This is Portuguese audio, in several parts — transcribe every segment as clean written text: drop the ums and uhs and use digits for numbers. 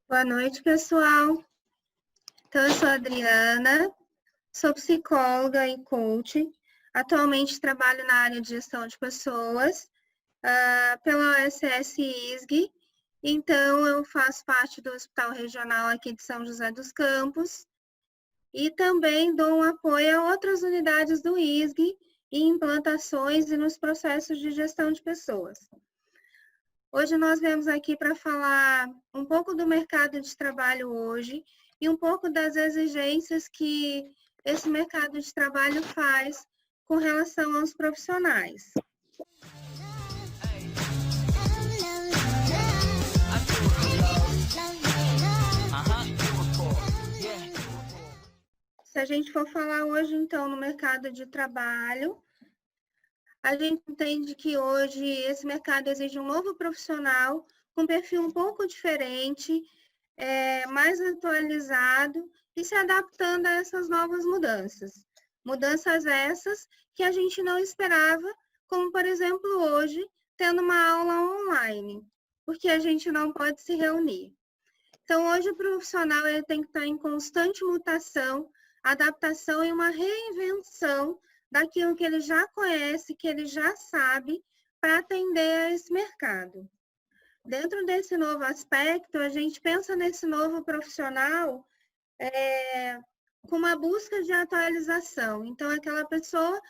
Boa noite, pessoal. Então, eu sou a Adriana, sou psicóloga e coach. Atualmente trabalho na área de gestão de pessoas, pela OSS-ISG. Então, eu faço parte do Hospital Regional aqui de São José dos Campos e também dou um apoio a outras unidades do ISG em implantações e nos processos de gestão de pessoas. Hoje nós viemos aqui para falar um pouco do mercado de trabalho hoje e um pouco das exigências que esse mercado de trabalho faz com relação aos profissionais. Se a gente for falar hoje, então, no mercado de trabalho, a gente entende que hoje esse mercado exige um novo profissional com perfil um pouco diferente, mais atualizado e se adaptando a essas novas mudanças. Mudanças essas que a gente não esperava, como, por exemplo, hoje, tendo uma aula online, porque a gente não pode se reunir. Então, hoje o profissional ele tem que estar em constante mutação, adaptação e uma reinvenção daquilo que ele já conhece, que ele já sabe, para atender a esse mercado. Dentro desse novo aspecto, a gente pensa nesse novo profissional com uma busca de atualização. Então, aquela pessoa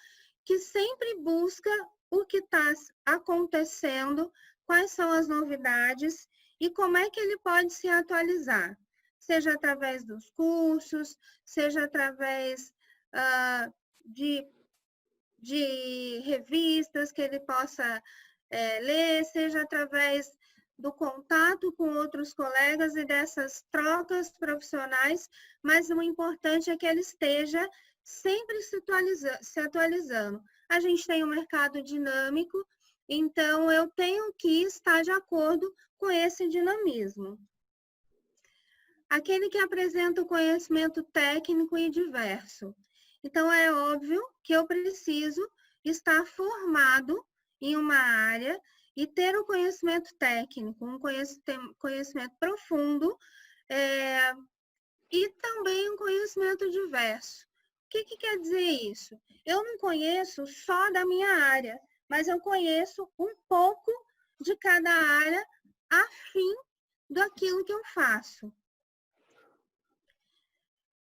que sempre busca o que está acontecendo, quais são as novidades e como é que ele pode se atualizar, seja através dos cursos, seja através de revistas que ele possa ler, seja através do contato com outros colegas e dessas trocas profissionais, mas o importante é que ele esteja sempre se atualizando. A gente tem um mercado dinâmico, então eu tenho que estar de acordo com esse dinamismo. Aquele que apresenta o conhecimento técnico e diverso. Então, é óbvio que eu preciso estar formado em uma área e ter um conhecimento técnico, um conhecimento profundo e também um conhecimento diverso. O que quer dizer isso? Eu não conheço só da minha área, mas eu conheço um pouco de cada área a fim daquilo que eu faço.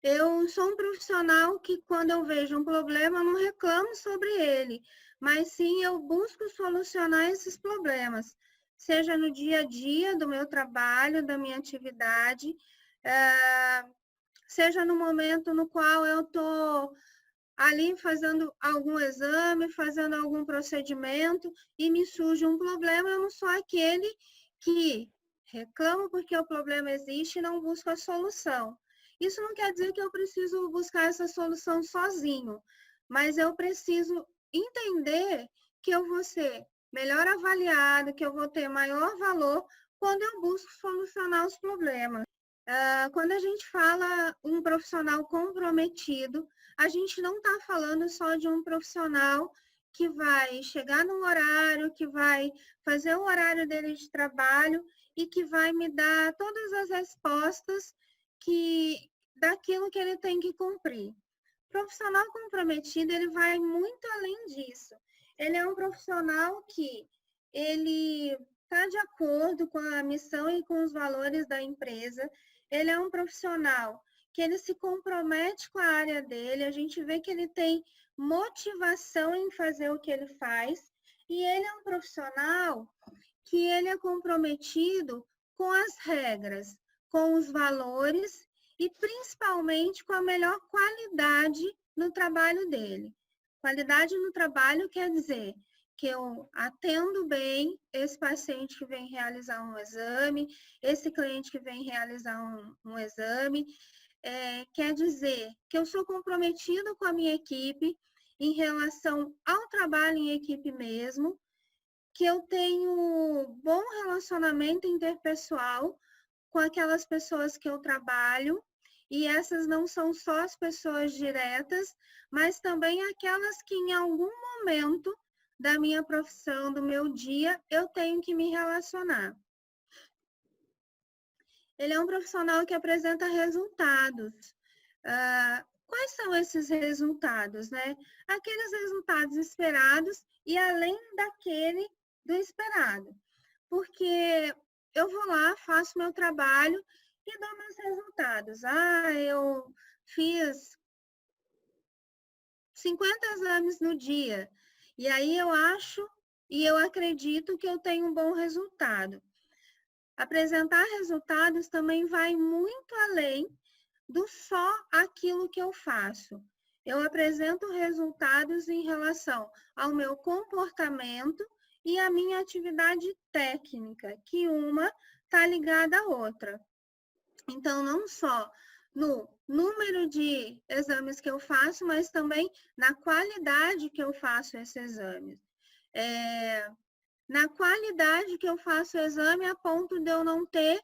Eu sou um profissional que, quando eu vejo um problema, eu não reclamo sobre ele, mas sim eu busco solucionar esses problemas, seja no dia a dia do meu trabalho, da minha atividade, seja no momento no qual eu estou ali fazendo algum exame, fazendo algum procedimento e me surge um problema, eu não sou aquele que reclamo porque o problema existe e não busco a solução. Isso não quer dizer que eu preciso buscar essa solução sozinho, mas eu preciso entender que eu vou ser melhor avaliado, que eu vou ter maior valor quando eu busco solucionar os problemas. Quando a gente fala um profissional comprometido, a gente não está falando só de um profissional que vai chegar no horário, que vai fazer o horário dele de trabalho e que vai me dar todas as respostas daquilo que ele tem que cumprir. O profissional comprometido, ele vai muito além disso. Ele é um profissional que ele está de acordo com a missão e com os valores da empresa. Ele é um profissional que ele se compromete com a área dele, a gente vê que ele tem motivação em fazer o que ele faz, e ele é um profissional que ele é comprometido com as regras, com os valores e principalmente com a melhor qualidade no trabalho dele. Qualidade no trabalho quer dizer que eu atendo bem esse paciente que vem realizar um exame, esse cliente que vem realizar um exame, quer dizer que eu sou comprometido com a minha equipe em relação ao trabalho em equipe mesmo, que eu tenho bom relacionamento interpessoal com aquelas pessoas que eu trabalho, e essas não são só as pessoas diretas, mas também aquelas que em algum momento da minha profissão, do meu dia, eu tenho que me relacionar. Ele é um profissional que apresenta resultados. Quais são esses resultados, né? Aqueles resultados esperados e além daquele do esperado. Porque eu vou lá, faço meu trabalho e dou meus resultados. Eu fiz 50 exames no dia. E aí eu acho e eu acredito que eu tenho um bom resultado. Apresentar resultados também vai muito além do só aquilo que eu faço. Eu apresento resultados em relação ao meu comportamento e à minha atividade técnica, que uma está ligada à outra. Então, não só no número de exames que eu faço, mas também na qualidade que eu faço esse exame. Na qualidade que eu faço o exame, a ponto de eu não ter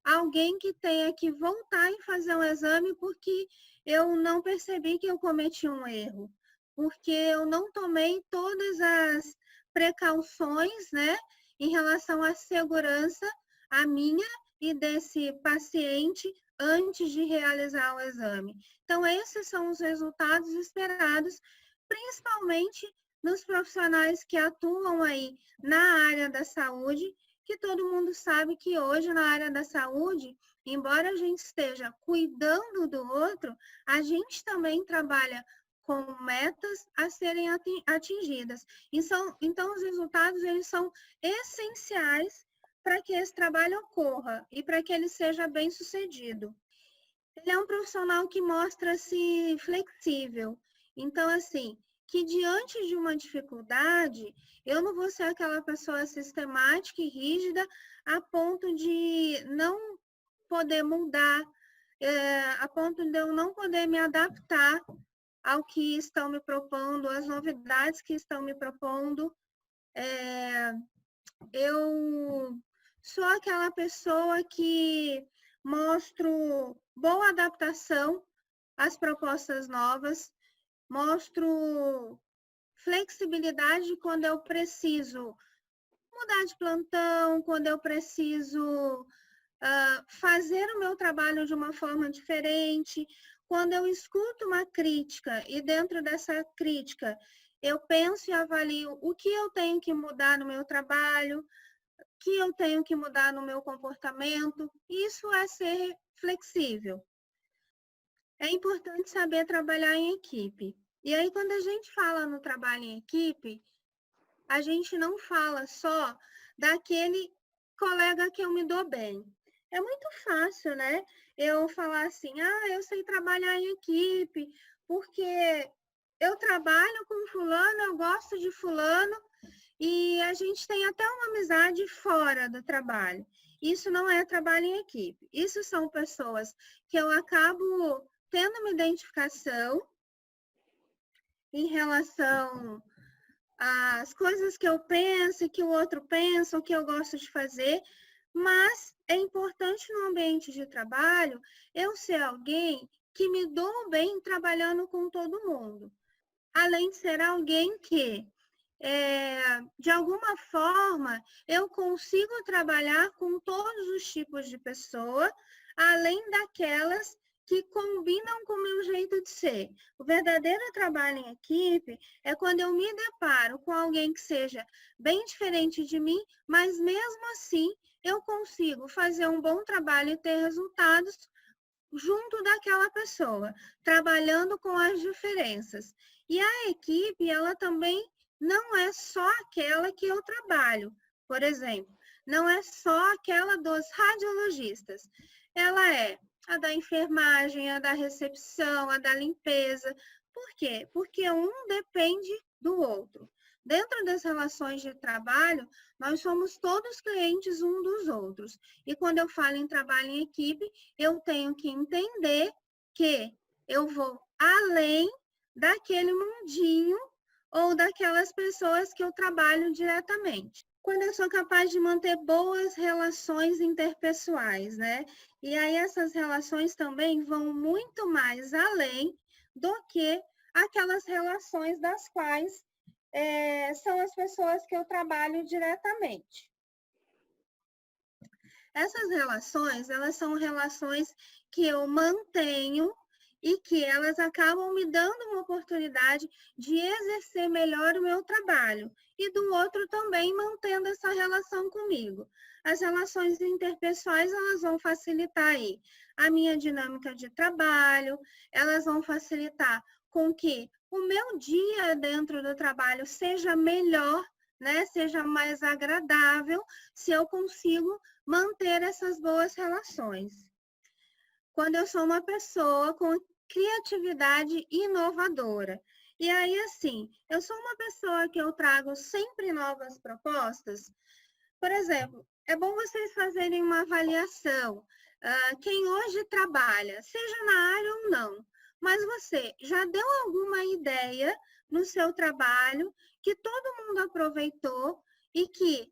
alguém que tenha que voltar e fazer um exame porque eu não percebi que eu cometi um erro, porque eu não tomei todas as precauções, né, em relação à segurança, a minha e desse paciente antes de realizar o exame. Então, esses são os resultados esperados, principalmente nos profissionais que atuam aí na área da saúde, que todo mundo sabe que hoje na área da saúde, embora a gente esteja cuidando do outro, a gente também trabalha com metas a serem atingidas. Então os resultados eles são essenciais para que esse trabalho ocorra e para que ele seja bem sucedido. Ele é um profissional que mostra-se flexível. Então, assim, que diante de uma dificuldade, eu não vou ser aquela pessoa sistemática e rígida a ponto de não poder mudar, a ponto de eu não poder me adaptar ao que estão me propondo, às novidades que estão me propondo. Eu sou aquela pessoa que mostro boa adaptação às propostas novas, mostro flexibilidade quando eu preciso mudar de plantão, quando eu preciso fazer o meu trabalho de uma forma diferente, quando eu escuto uma crítica e dentro dessa crítica eu penso e avalio o que eu tenho que mudar no meu trabalho, o que eu tenho que mudar no meu comportamento, isso é ser flexível. É importante saber trabalhar em equipe. E aí, quando a gente fala no trabalho em equipe, a gente não fala só daquele colega que eu me dou bem. É muito fácil, né? Eu falar assim, eu sei trabalhar em equipe, porque eu trabalho com fulano, eu gosto de fulano, e a gente tem até uma amizade fora do trabalho. Isso não é trabalho em equipe. Isso são pessoas que eu acabo tendo uma identificação em relação às coisas que eu penso, que o outro pensa, o que eu gosto de fazer, mas é importante no ambiente de trabalho eu ser alguém que me dou bem trabalhando com todo mundo. Além de ser alguém que, de alguma forma, eu consigo trabalhar com todos os tipos de pessoa, além daquelas que combinam com o meu jeito de ser. O verdadeiro trabalho em equipe é quando eu me deparo com alguém que seja bem diferente de mim, mas mesmo assim eu consigo fazer um bom trabalho e ter resultados junto daquela pessoa, trabalhando com as diferenças. E a equipe, ela também não é só aquela que eu trabalho. Por exemplo, não é só aquela dos radiologistas. Ela é a da enfermagem, a da recepção, a da limpeza. Por quê? Porque um depende do outro. Dentro das relações de trabalho, nós somos todos clientes um dos outros. E quando eu falo em trabalho em equipe, eu tenho que entender que eu vou além daquele mundinho ou daquelas pessoas que eu trabalho diretamente. Quando eu sou capaz de manter boas relações interpessoais, né? E aí essas relações também vão muito mais além do que aquelas relações das quais são as pessoas que eu trabalho diretamente. Essas relações, elas são relações que eu mantenho e que elas acabam me dando uma oportunidade de exercer melhor o meu trabalho e do outro também mantendo essa relação comigo. As relações interpessoais, elas vão facilitar aí a minha dinâmica de trabalho, elas vão facilitar com que o meu dia dentro do trabalho seja melhor, né? Seja mais agradável, se eu consigo manter essas boas relações. Quando eu sou uma pessoa com criatividade inovadora. E aí, assim, eu sou uma pessoa que eu trago sempre novas propostas. Por exemplo, é bom vocês fazerem uma avaliação. Quem hoje trabalha, seja na área ou não, mas você já deu alguma ideia no seu trabalho que todo mundo aproveitou e que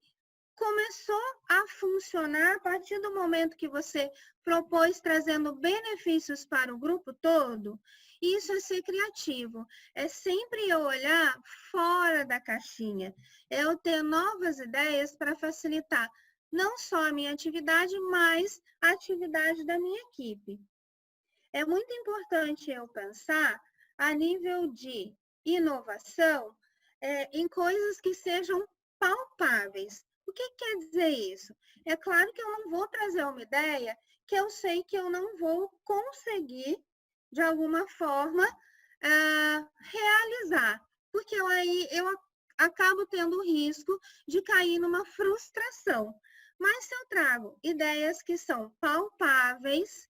começou a funcionar a partir do momento que você propôs trazendo benefícios para o grupo todo? Isso é ser criativo, é sempre eu olhar fora da caixinha, é eu ter novas ideias para facilitar não só a minha atividade, mas a atividade da minha equipe. É muito importante eu pensar a nível de inovação em coisas que sejam palpáveis. O que quer dizer isso? É claro que eu não vou trazer uma ideia que eu sei que eu não vou conseguir, de alguma forma, realizar, porque aí eu acabo tendo o risco de cair numa frustração. Mas se eu trago ideias que são palpáveis,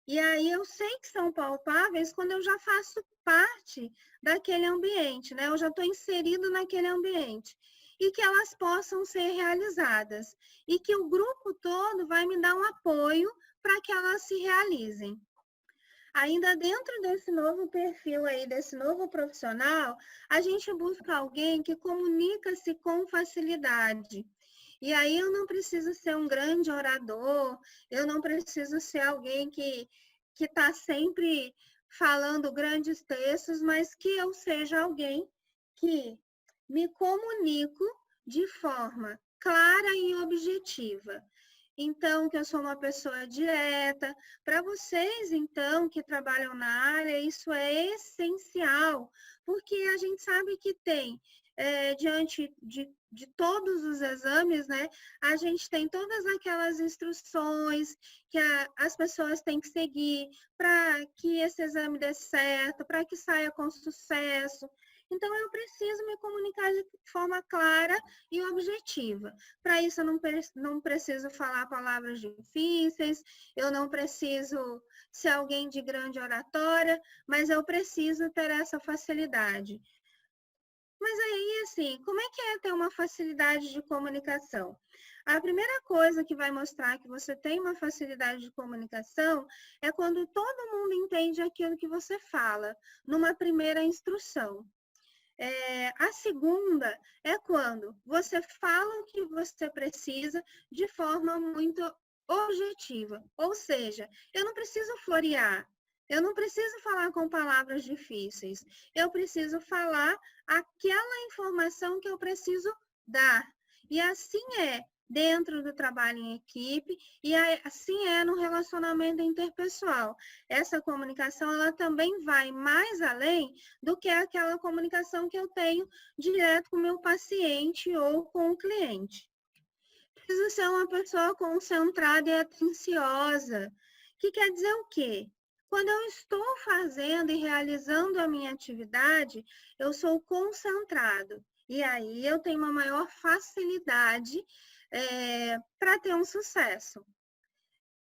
e aí eu sei que são palpáveis quando eu já faço parte daquele ambiente, né? Eu já estou inserido naquele ambiente. E que elas possam ser realizadas. E que o grupo todo vai me dar um apoio para que elas se realizem. Ainda dentro desse novo perfil aí, desse novo profissional, a gente busca alguém que comunica-se com facilidade. E aí eu não preciso ser um grande orador, eu não preciso ser alguém que está sempre falando grandes textos, mas que eu seja alguém que me comunico de forma clara e objetiva. Então, que eu sou uma pessoa direta. Para vocês, então, que trabalham na área, isso é essencial, porque a gente sabe que tem, diante de todos os exames, né, a gente tem todas aquelas instruções que as pessoas têm que seguir para que esse exame dê certo, para que saia com sucesso. Então, eu preciso me comunicar de forma clara e objetiva. Para isso, eu não preciso falar palavras difíceis, eu não preciso ser alguém de grande oratória, mas eu preciso ter essa facilidade. Mas aí, assim, como é que é ter uma facilidade de comunicação? A primeira coisa que vai mostrar que você tem uma facilidade de comunicação é quando todo mundo entende aquilo que você fala, numa primeira instrução. A segunda é quando você fala o que você precisa de forma muito objetiva. Ou seja, eu não preciso florear, eu não preciso falar com palavras difíceis, eu preciso falar aquela informação que eu preciso dar. E assim é dentro do trabalho em equipe e assim é no relacionamento interpessoal. Essa comunicação, ela também vai mais além do que aquela comunicação que eu tenho direto com o meu paciente ou com o cliente. Preciso ser uma pessoa concentrada e atenciosa. Que quer dizer o quê? Quando eu estou fazendo e realizando a minha atividade, eu sou concentrado. E aí eu tenho uma maior facilidade para ter um sucesso.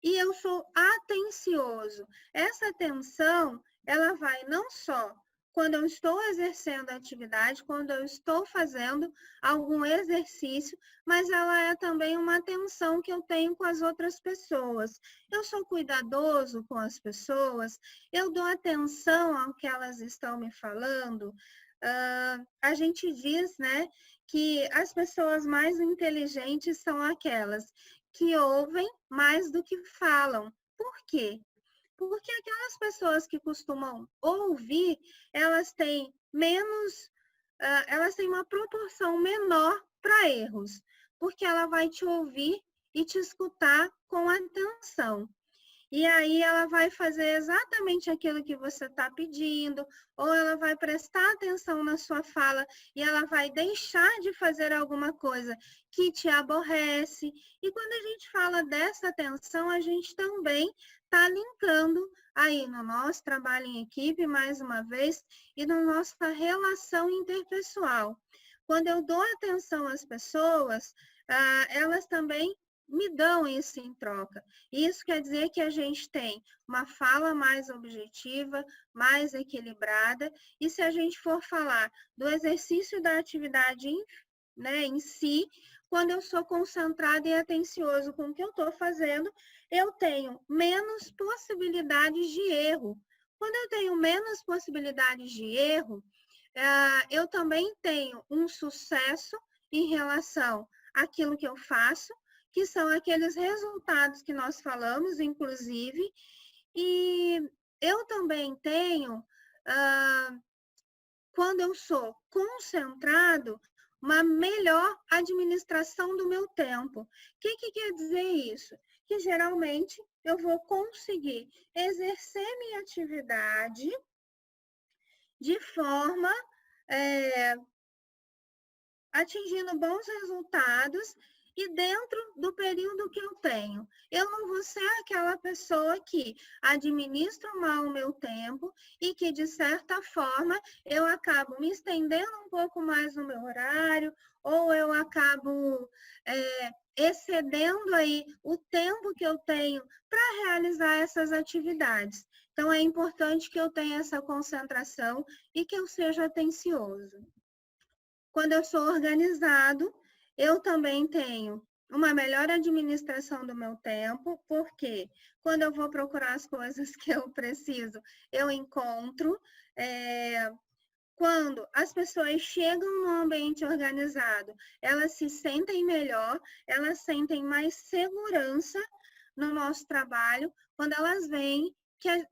E eu sou atencioso. Essa atenção, ela vai não só quando eu estou exercendo a atividade, quando eu estou fazendo algum exercício, mas ela é também uma atenção que eu tenho com as outras pessoas. Eu sou cuidadoso com as pessoas, eu dou atenção ao que elas estão me falando. A gente diz, né, que as pessoas mais inteligentes são aquelas que ouvem mais do que falam. Por quê? Porque aquelas pessoas que costumam ouvir, elas têm menos, elas têm uma proporção menor para erros, porque ela vai te ouvir e te escutar com atenção. E aí ela vai fazer exatamente aquilo que você está pedindo, ou ela vai prestar atenção na sua fala e ela vai deixar de fazer alguma coisa que te aborrece. E quando a gente fala dessa atenção, a gente também está linkando aí no nosso trabalho em equipe, mais uma vez, e na nossa relação interpessoal. Quando eu dou atenção às pessoas, elas também me dão isso em troca. Isso quer dizer que a gente tem uma fala mais objetiva, mais equilibrada, e se a gente for falar do exercício da atividade em si, quando eu sou concentrada e atencioso com o que eu estou fazendo, eu tenho menos possibilidades de erro. Quando eu tenho menos possibilidades de erro, eu também tenho um sucesso em relação àquilo que eu faço, que são aqueles resultados que nós falamos, inclusive, e eu também tenho, quando eu sou concentrado, uma melhor administração do meu tempo. O que quer dizer isso? Que geralmente eu vou conseguir exercer minha atividade de forma atingindo bons resultados e dentro do período que eu tenho. Eu não vou ser aquela pessoa que administra mal o meu tempo e que, de certa forma, eu acabo me estendendo um pouco mais no meu horário ou eu acabo excedendo aí o tempo que eu tenho para realizar essas atividades. Então, é importante que eu tenha essa concentração e que eu seja atencioso. Quando eu sou organizado, eu também tenho uma melhor administração do meu tempo, porque quando eu vou procurar as coisas que eu preciso, eu encontro. Quando as pessoas chegam no ambiente organizado, elas se sentem melhor, elas sentem mais segurança no nosso trabalho, quando elas veem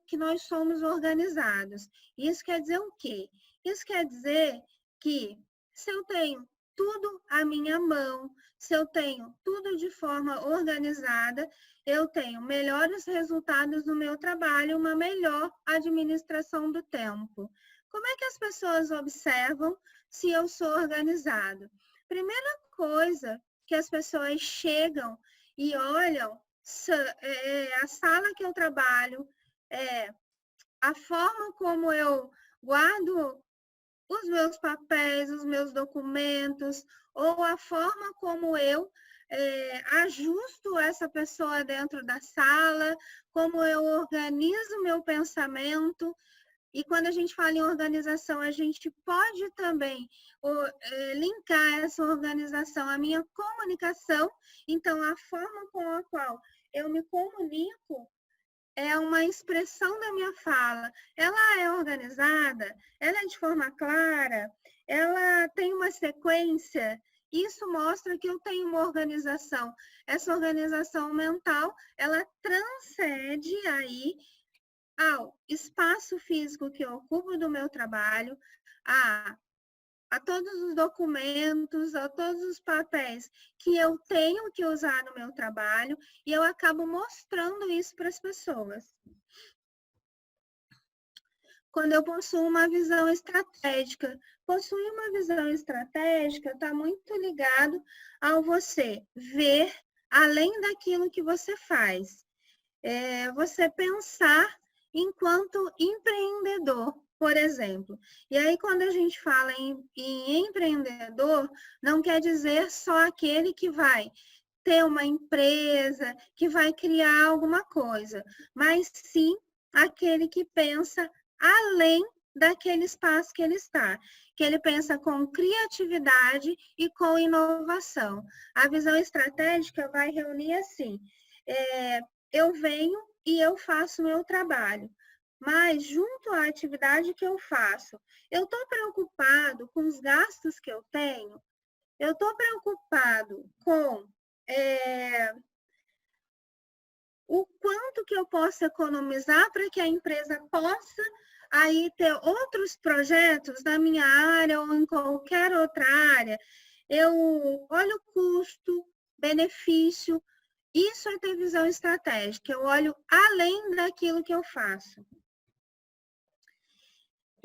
que nós somos organizados. Isso quer dizer o quê? Isso quer dizer que se eu tenho tudo à minha mão, se eu tenho tudo de forma organizada, eu tenho melhores resultados no meu trabalho, uma melhor administração do tempo. Como é que as pessoas observam se eu sou organizado? Primeira coisa que as pessoas chegam e olham a sala que eu trabalho, a forma como eu guardo os meus papéis, os meus documentos, ou a forma como eu ajusto essa pessoa dentro da sala, como eu organizo meu pensamento. E quando a gente fala em organização, a gente pode também linkar essa organização à minha comunicação. Então, a forma com a qual eu me comunico é uma expressão da minha fala. Ela é organizada, ela é de forma clara, ela tem uma sequência. Isso mostra que eu tenho uma organização. Essa organização mental, ela transcende aí ao espaço físico que eu ocupo do meu trabalho, a todos os documentos, a todos os papéis que eu tenho que usar no meu trabalho, e eu acabo mostrando isso para as pessoas. Quando eu possuo uma visão estratégica. Possuir uma visão estratégica está muito ligado ao você ver além daquilo que você faz. Você pensar enquanto empreendedor, por exemplo. E aí, quando a gente fala em empreendedor, não quer dizer só aquele que vai ter uma empresa, que vai criar alguma coisa, mas sim aquele que pensa além daquele espaço que ele está, que ele pensa com criatividade e com inovação. A visão estratégica vai reunir assim, eu venho e eu faço o meu trabalho, mas junto à atividade que eu faço, eu estou preocupado com os gastos que eu tenho, eu estou preocupado com o quanto que eu posso economizar para que a empresa possa aí ter outros projetos na minha área ou em qualquer outra área. Eu olho o custo, benefício, Isso é ter visão estratégica. Eu olho além daquilo que eu faço.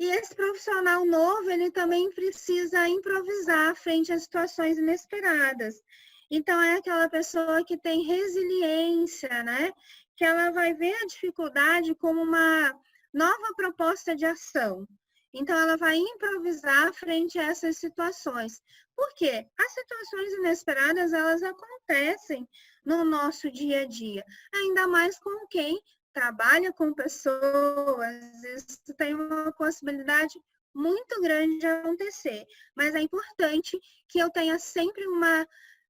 E esse profissional novo, ele também precisa improvisar frente a situações inesperadas. Então, é aquela pessoa que tem resiliência, né? Que ela vai ver a dificuldade como uma nova proposta de ação. Então, ela vai improvisar frente a essas situações. Por quê? As situações inesperadas, elas acontecem no nosso dia a dia. Ainda mais com quem trabalha com pessoas, isso tem uma possibilidade muito grande de acontecer. Mas é importante que eu tenha sempre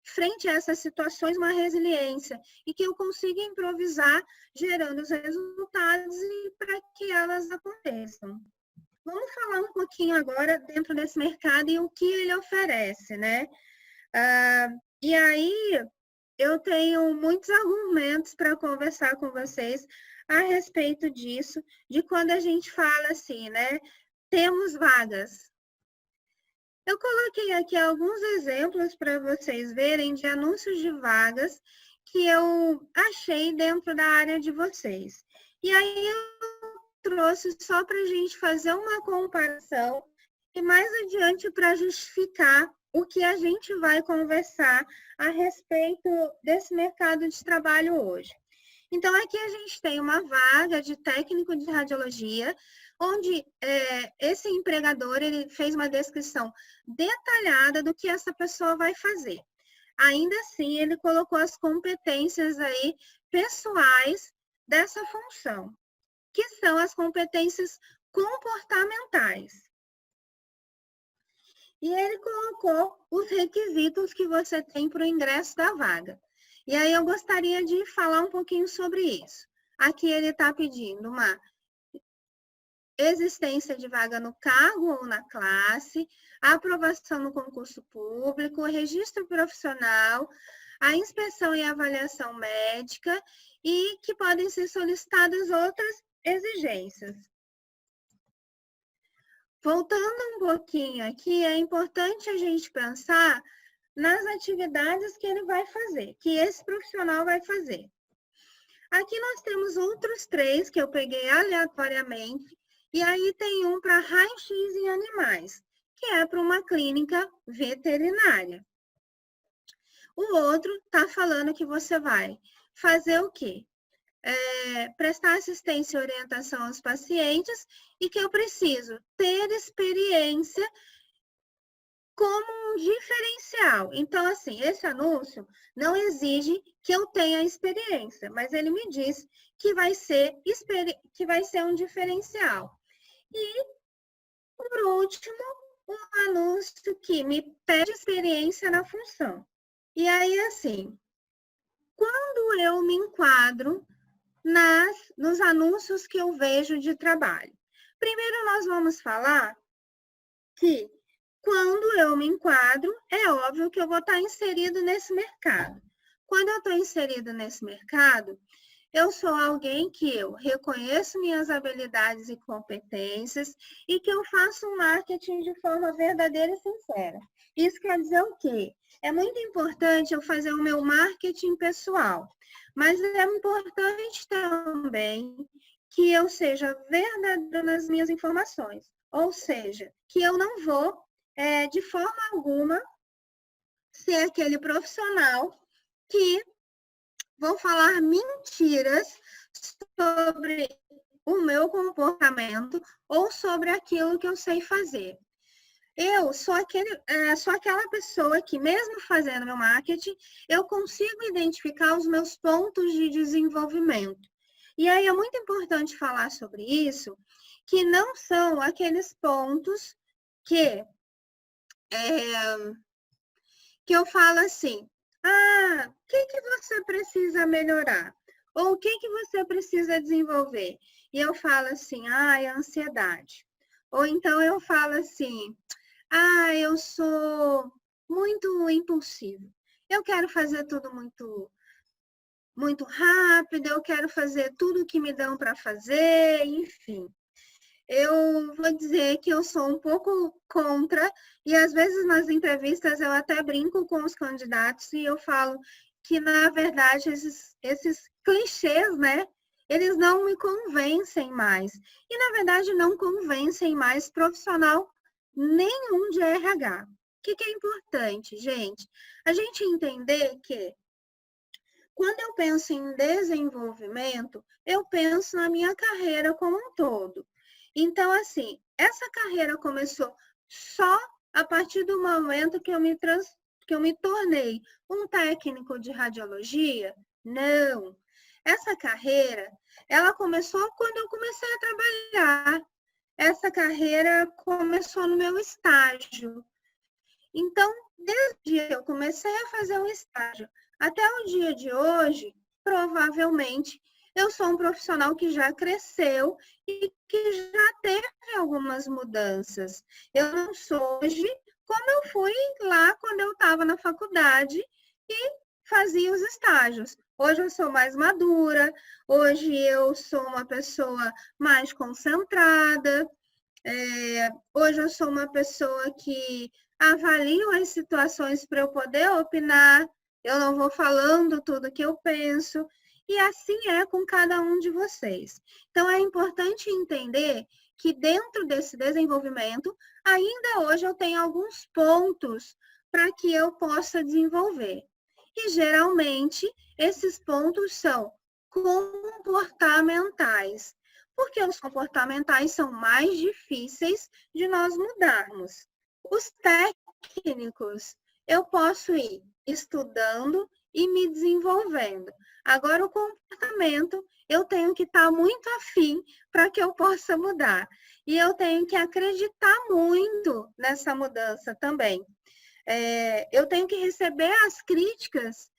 frente a essas situações, uma resiliência e que eu consiga improvisar, gerando os resultados e para que elas aconteçam. Vamos falar um pouquinho agora dentro desse mercado e o que ele oferece, né? E aí, eu tenho muitos argumentos para conversar com vocês a respeito disso, de quando a gente fala assim, né? Temos vagas. Eu coloquei aqui alguns exemplos para vocês verem de anúncios de vagas que eu achei dentro da área de vocês. E aí eu trouxe só para a gente fazer uma comparação e mais adiante para justificar o que a gente vai conversar a respeito desse mercado de trabalho hoje. Então, aqui a gente tem uma vaga de técnico de radiologia, onde esse empregador ele fez uma descrição detalhada do que essa pessoa vai fazer. Ainda assim, ele colocou as competências aí pessoais dessa função, que são as competências comportamentais. E ele colocou os requisitos que você tem para o ingresso da vaga. E aí eu gostaria de falar um pouquinho sobre isso. Aqui ele está pedindo uma existência de vaga no cargo ou na classe, a aprovação no concurso público, o registro profissional, a inspeção e avaliação médica e que podem ser solicitadas outras exigências. Voltando um pouquinho aqui, é importante a gente pensar nas atividades que ele vai fazer, que esse profissional vai fazer. Aqui nós temos outros 3 que eu peguei aleatoriamente, e aí tem um para raio-x em animais, que é para uma clínica veterinária. O outro está falando que você vai fazer o quê? Prestar assistência e orientação aos pacientes e que eu preciso ter experiência como um diferencial. Então, assim, esse anúncio não exige que eu tenha experiência, mas ele me diz que vai ser um diferencial. E, por último, um anúncio que me pede experiência na função. E aí, assim, quando eu me enquadro nos anúncios que eu vejo de trabalho? Primeiro, nós vamos falar que quando eu me enquadro, é óbvio que eu vou estar inserido nesse mercado. Quando eu estou inserido nesse mercado, eu sou alguém que eu reconheço minhas habilidades e competências e que eu faço um marketing de forma verdadeira e sincera. Isso quer dizer o quê? É muito importante eu fazer o meu marketing pessoal, mas é importante também que eu seja verdadeira nas minhas informações. Ou seja, que eu não vou, de forma alguma, ser aquele profissional que vou falar mentiras sobre o meu comportamento ou sobre aquilo que eu sei fazer. Eu sou aquela pessoa que, mesmo fazendo meu marketing, eu consigo identificar os meus pontos de desenvolvimento. E aí é muito importante falar sobre isso, que não são aqueles pontos que eu falo assim, o que você precisa melhorar? Ou o que você precisa desenvolver? E eu falo assim, é a ansiedade. Ou então eu falo assim, eu sou muito impulsivo. Eu quero fazer tudo muito, muito rápido, eu quero fazer tudo o que me dão para fazer, enfim. Eu vou dizer que eu sou um pouco contra, e às vezes nas entrevistas eu até brinco com os candidatos e eu falo que, na verdade, esses clichês, né? Eles não me convencem mais. E, na verdade, não convencem mais profissional nenhum de RH. O que é importante, gente? A gente entender que, quando eu penso em desenvolvimento, eu penso na minha carreira como um todo. Então, assim, essa carreira começou só a partir do momento que eu me tornei um técnico de radiologia? Não. Essa carreira, ela começou quando eu comecei a trabalhar. Essa carreira começou no meu estágio. Então, desde o dia que eu comecei a fazer um estágio até o dia de hoje, provavelmente eu sou um profissional que já cresceu e que já teve algumas mudanças. Eu não sou hoje como eu fui lá quando eu estava na faculdade e fazia os estágios. Hoje eu sou mais madura, hoje eu sou uma pessoa mais concentrada, hoje eu sou uma pessoa que avalio as situações para eu poder opinar, eu não vou falando tudo que eu penso, e assim é com cada um de vocês. Então, é importante entender que dentro desse desenvolvimento, ainda hoje eu tenho alguns pontos para que eu possa desenvolver. E, geralmente, esses pontos são comportamentais, porque os comportamentais são mais difíceis de nós mudarmos. Os técnicos, eu posso ir estudando e me desenvolvendo. Agora, o comportamento, eu tenho que estar muito afim para que eu possa mudar. E eu tenho que acreditar muito nessa mudança também. Eu tenho que receber as críticas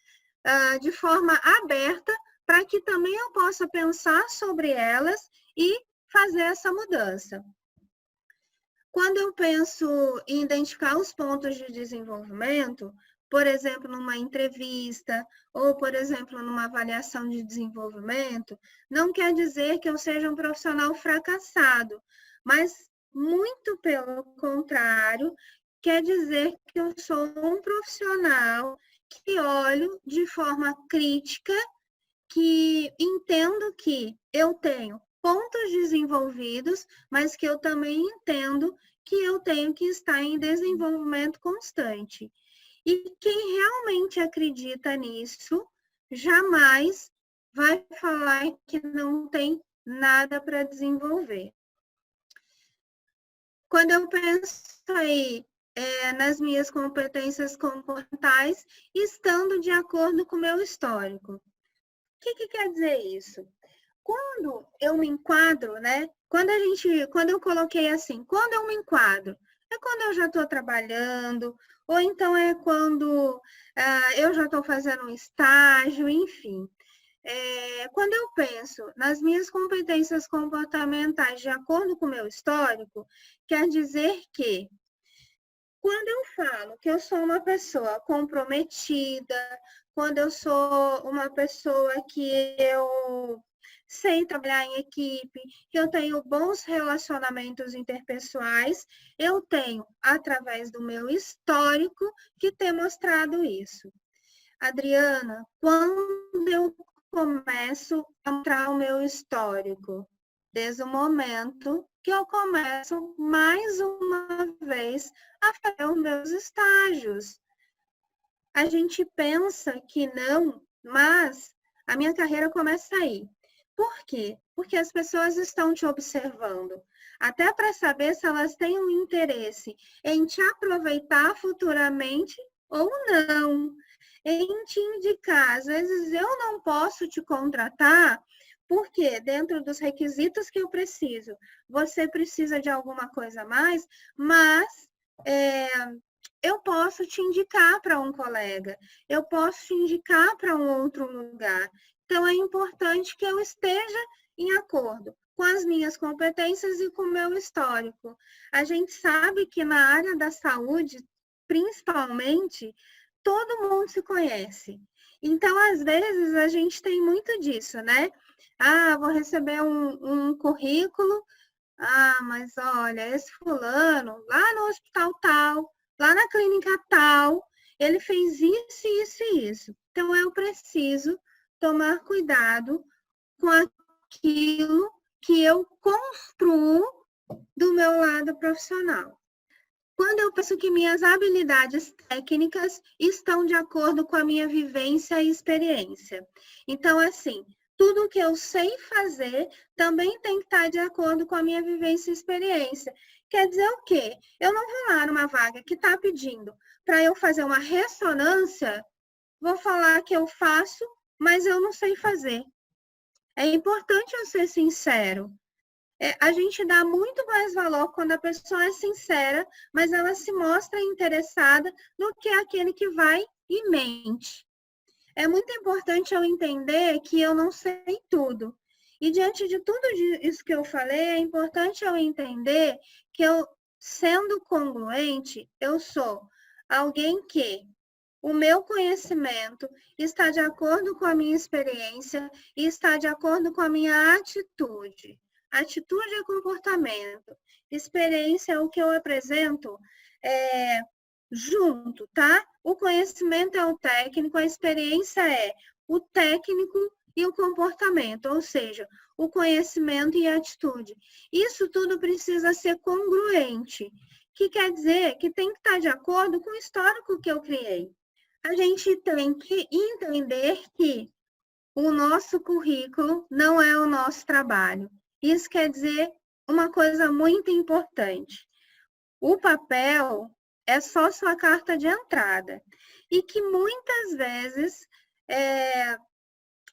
de forma aberta para que também eu possa pensar sobre elas e fazer essa mudança. Quando eu penso em identificar os pontos de desenvolvimento, por exemplo, numa entrevista ou, por exemplo, numa avaliação de desenvolvimento, não quer dizer que eu seja um profissional fracassado, mas muito pelo contrário, quer dizer que eu sou um profissional que olho de forma crítica, que entendo que eu tenho pontos desenvolvidos, mas que eu também entendo que eu tenho que estar em desenvolvimento constante. E quem realmente acredita nisso, jamais vai falar que não tem nada para desenvolver. Quando eu penso aí nas minhas competências comportamentais, estando de acordo com o meu histórico. O que quer dizer isso? Quando eu me enquadro, né? Quando eu coloquei assim, quando eu me enquadro, é quando eu já estou trabalhando, ou então é quando eu já estou fazendo um estágio, enfim. Quando eu penso nas minhas competências comportamentais de acordo com o meu histórico, quer dizer que quando eu falo que eu sou uma pessoa comprometida, quando eu sou uma pessoa que eu sei trabalhar em equipe, que eu tenho bons relacionamentos interpessoais, eu tenho, através do meu histórico, que ter mostrado isso. Adriana, quando eu começo a mostrar o meu histórico? Desde o momento que eu começo mais uma vez a fazer os meus estágios. A gente pensa que não, mas a minha carreira começa aí. Por quê? Porque as pessoas estão te observando, até para saber se elas têm um interesse em te aproveitar futuramente ou não, em te indicar. Às vezes eu não posso te contratar porque dentro dos requisitos que eu preciso, você precisa de alguma coisa a mais, mas eu posso te indicar para um colega, eu posso te indicar para um outro lugar. Então, é importante que eu esteja em acordo com as minhas competências e com o meu histórico. A gente sabe que na área da saúde, principalmente, todo mundo se conhece. Então, às vezes, a gente tem muito disso, né? Ah, vou receber um currículo. Ah, mas olha, esse fulano, lá no hospital tal, lá na clínica tal, ele fez isso, isso e isso. Então, eu preciso tomar cuidado com aquilo que eu construo do meu lado profissional. Quando eu penso que minhas habilidades técnicas estão de acordo com a minha vivência e experiência. Então, assim, tudo que eu sei fazer também tem que estar de acordo com a minha vivência e experiência. Quer dizer o quê? Eu não vou lá numa vaga que está pedindo para eu fazer uma ressonância, vou falar que eu faço, mas eu não sei fazer. É importante eu ser sincero. A gente dá muito mais valor quando a pessoa é sincera, mas ela se mostra interessada no que aquele que vai e mente. É muito importante eu entender que eu não sei tudo. E diante de tudo isso que eu falei, é importante eu entender que eu, sendo congruente, eu sou alguém que o meu conhecimento está de acordo com a minha experiência e está de acordo com a minha atitude. Atitude é comportamento. Experiência é o que eu apresento junto, tá? O conhecimento é o técnico, a experiência é o técnico e o comportamento, ou seja, o conhecimento e a atitude. Isso tudo precisa ser congruente, que quer dizer que tem que estar de acordo com o histórico que eu criei. A gente tem que entender que o nosso currículo não é o nosso trabalho. Isso quer dizer uma coisa muito importante. O papel é só sua carta de entrada. E que muitas vezes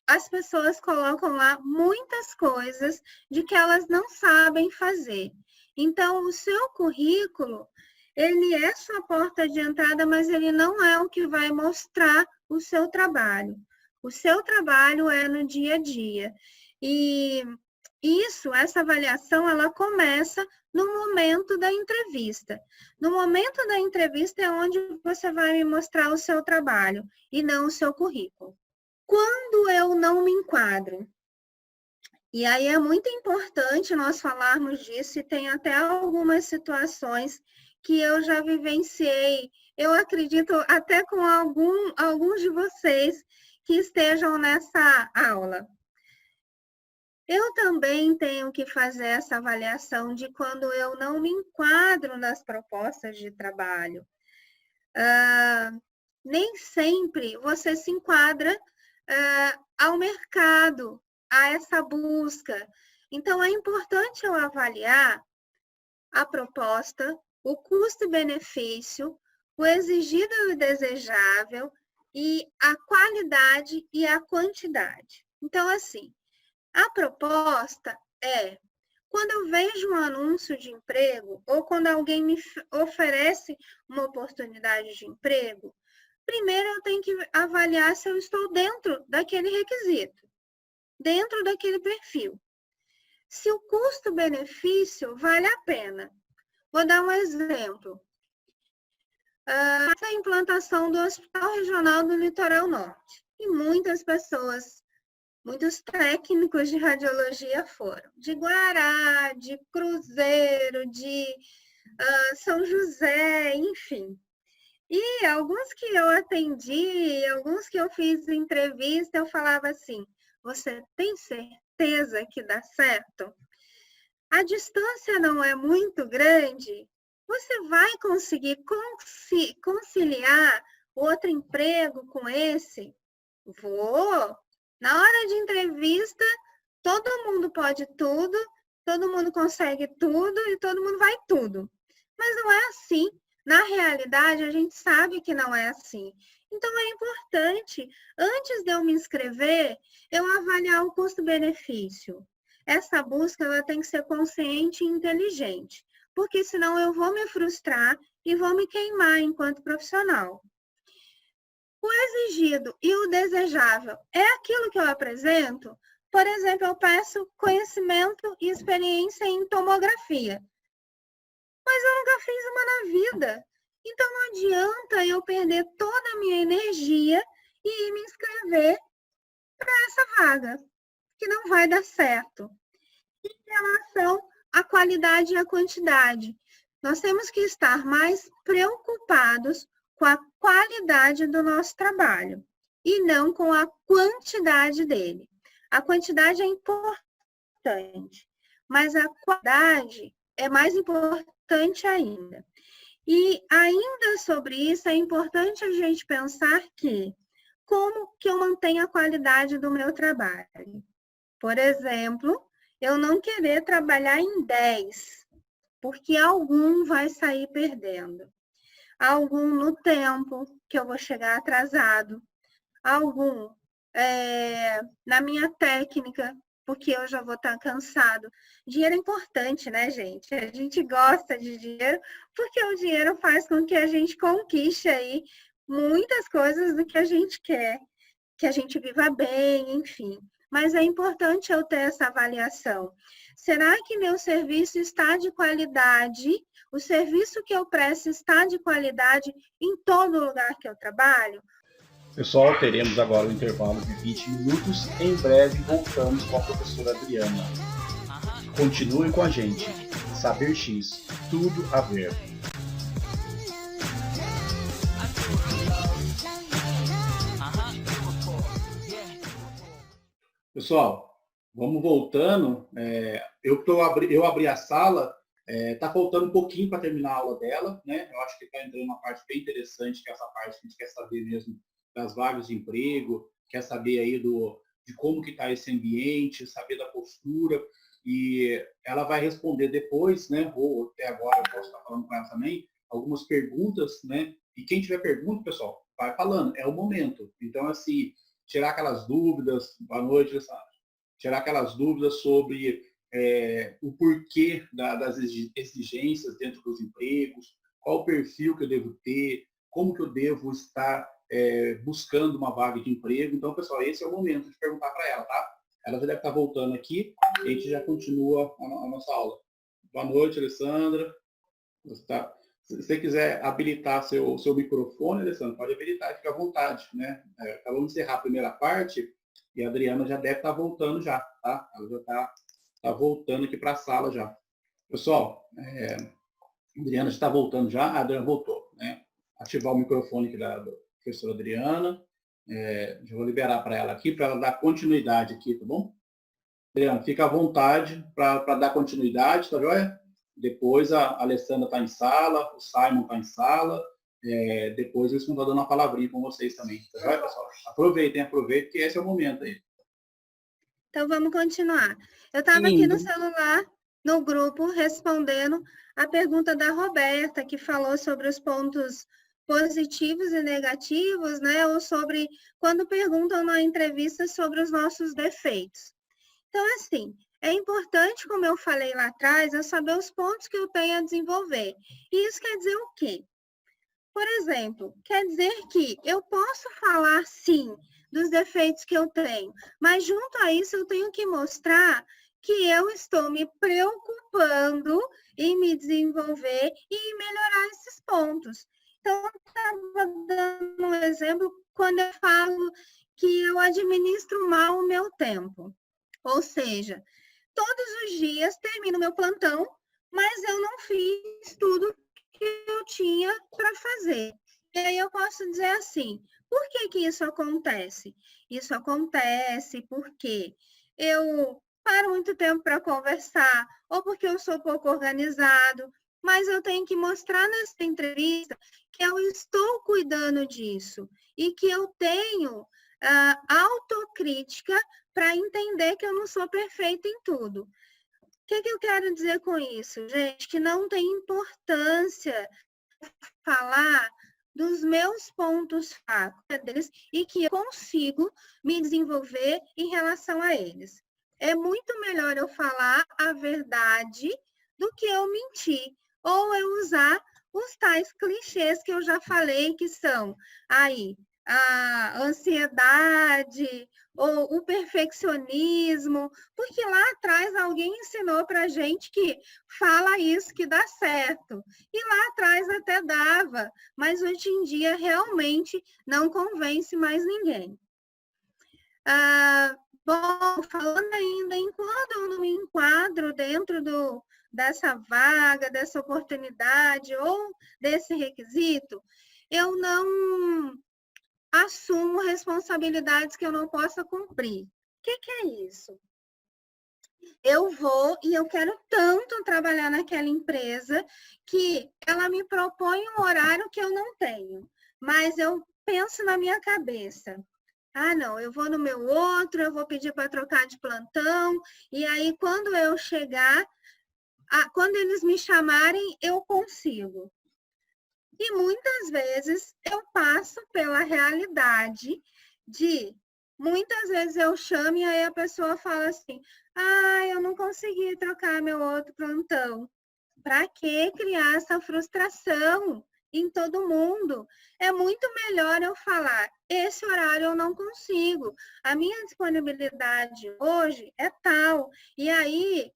as pessoas colocam lá muitas coisas de que elas não sabem fazer. Então, o seu currículo, ele é sua porta de entrada, mas ele não é o que vai mostrar o seu trabalho. O seu trabalho é no dia a dia. E essa avaliação, ela começa no momento da entrevista. No momento da entrevista é onde você vai me mostrar o seu trabalho e não o seu currículo. Quando eu não me enquadro? E aí é muito importante nós falarmos disso, e tem até algumas situações que eu já vivenciei, eu acredito até com alguns de vocês que estejam nessa aula. Eu também tenho que fazer essa avaliação de quando eu não me enquadro nas propostas de trabalho. Nem sempre você se enquadra ao mercado, a essa busca. Então, é importante eu avaliar a proposta, o custo-benefício, o exigido e o desejável, e a qualidade e a quantidade. Então, assim, a proposta é, quando eu vejo um anúncio de emprego, ou quando alguém me oferece uma oportunidade de emprego, primeiro eu tenho que avaliar se eu estou dentro daquele requisito, dentro daquele perfil. Se o custo-benefício vale a pena. Vou dar um exemplo. A implantação do Hospital Regional do Litoral Norte. E muitas pessoas, muitos técnicos de radiologia foram. De Guará, de Cruzeiro, de São José, enfim. E alguns que eu atendi, alguns que eu fiz entrevista, eu falava assim, você tem certeza que dá certo? A distância não é muito grande? Você vai conseguir conciliar outro emprego com esse? Vou. Na hora de entrevista, todo mundo pode tudo, todo mundo consegue tudo e todo mundo vai tudo. Mas não é assim. Na realidade, a gente sabe que não é assim. Então, é importante, antes de eu me inscrever, eu avaliar o custo-benefício. Essa busca ela tem que ser consciente e inteligente, porque senão eu vou me frustrar e vou me queimar enquanto profissional. O exigido e o desejável é aquilo que eu apresento? Por exemplo, eu peço conhecimento e experiência em tomografia. Mas eu nunca fiz uma na vida. Então não adianta eu perder toda a minha energia e ir me inscrever para essa vaga, que não vai dar certo. Em relação à qualidade e à quantidade, nós temos que estar mais preocupados com a qualidade do nosso trabalho e não com a quantidade dele. A quantidade é importante, mas a qualidade é mais importante ainda. E ainda sobre isso, é importante a gente pensar que como que eu mantenho a qualidade do meu trabalho? Por exemplo, eu não querer trabalhar em 10, porque algum vai sair perdendo. Algum no tempo, que eu vou chegar atrasado. Algum na minha técnica, porque eu já vou estar cansado. Dinheiro é importante, né, gente? A gente gosta de dinheiro, porque o dinheiro faz com que a gente conquiste aí muitas coisas do que a gente quer, que a gente viva bem, enfim. Mas é importante eu ter essa avaliação. Será que meu serviço está de qualidade? O serviço que eu presto está de qualidade em todo lugar que eu trabalho? Pessoal, teremos agora um intervalo de 20 minutos. Em breve voltamos com a professora Adriana. Continue com a gente. Saber X, tudo a ver. Pessoal, vamos voltando. Eu abri a sala. Tá faltando um pouquinho para terminar a aula dela, né? Eu acho que está entrando uma parte bem interessante, que é essa parte que a gente quer saber mesmo das vagas de emprego, quer saber aí de como que está esse ambiente, saber da postura, e ela vai responder depois, né? Ou até agora eu posso estar falando com ela também, algumas perguntas, né? E quem tiver pergunta, pessoal, vai falando, é o momento. Então, assim, tirar aquelas dúvidas, boa noite, Alessandra, tirar aquelas dúvidas sobre o porquê das exigências dentro dos empregos, qual o perfil que eu devo ter, como que eu devo estar buscando uma vaga de emprego. Então, pessoal, esse é o momento de perguntar para ela, tá? Ela já deve estar voltando aqui e a gente já continua a nossa aula. Boa noite, Alessandra. Se você quiser habilitar seu microfone, Alessandra, pode habilitar, fica à vontade, né? Vamos encerrar a primeira parte e a Adriana já deve estar voltando já, tá? Ela já está voltando aqui para a sala já. Pessoal, a Adriana está voltando já, a Adriana voltou, né? Ativar o microfone aqui da professora Adriana. Já vou liberar para ela aqui, para ela dar continuidade aqui, tá bom? Adriana, fica à vontade para dar continuidade, tá joia? Depois a Alessandra está em sala, o Simon está em sala, depois eles vão estar dando uma palavrinha com vocês também, tá joia, pessoal? Aproveitem, que esse é o momento aí. Então, vamos continuar. Eu estava aqui no celular, no grupo, respondendo a pergunta da Roberta, que falou sobre os pontos positivos e negativos, né? Ou sobre quando perguntam na entrevista sobre os nossos defeitos. Então, assim, é importante, como eu falei lá atrás, eu saber os pontos que eu tenho a desenvolver. E isso quer dizer o quê? Por exemplo, quer dizer que eu posso falar, sim, dos defeitos que eu tenho, mas junto a isso eu tenho que mostrar que eu estou me preocupando em me desenvolver e em melhorar esses pontos. Então, eu estava dando um exemplo quando eu falo que eu administro mal o meu tempo. Ou seja, todos os dias termino meu plantão, mas eu não fiz tudo que eu tinha para fazer. E aí eu posso dizer assim, por que que isso acontece? Isso acontece porque eu paro muito tempo para conversar, ou porque eu sou pouco organizado, mas eu tenho que mostrar nessa entrevista que eu estou cuidando disso e que eu tenho autocrítica para entender que eu não sou perfeita em tudo. O que eu quero dizer com isso, gente? Que não tem importância falar dos meus pontos fracos deles e que eu consigo me desenvolver em relação a eles. É muito melhor eu falar a verdade do que eu mentir ou eu usar os tais clichês que eu já falei, que são aí a ansiedade ou o perfeccionismo, porque lá atrás alguém ensinou para a gente que fala isso que dá certo. E lá atrás até dava, mas hoje em dia realmente não convence mais ninguém. Bom, falando ainda em quando eu não me enquadro dentro dessa vaga, dessa oportunidade ou desse requisito, eu não assumo responsabilidades que eu não possa cumprir. O que é isso? Eu vou e eu quero tanto trabalhar naquela empresa que ela me propõe um horário que eu não tenho, mas eu penso na minha cabeça. Ah, não, eu vou no meu outro, eu vou pedir para trocar de plantão, e aí quando eu chegar, quando eles me chamarem, eu consigo. E muitas vezes eu passo pela realidade muitas vezes eu chamo e aí a pessoa fala assim, eu não consegui trocar meu outro plantão. Para que criar essa frustração em todo mundo? É muito melhor eu falar, esse horário eu não consigo, a minha disponibilidade hoje é tal. E aí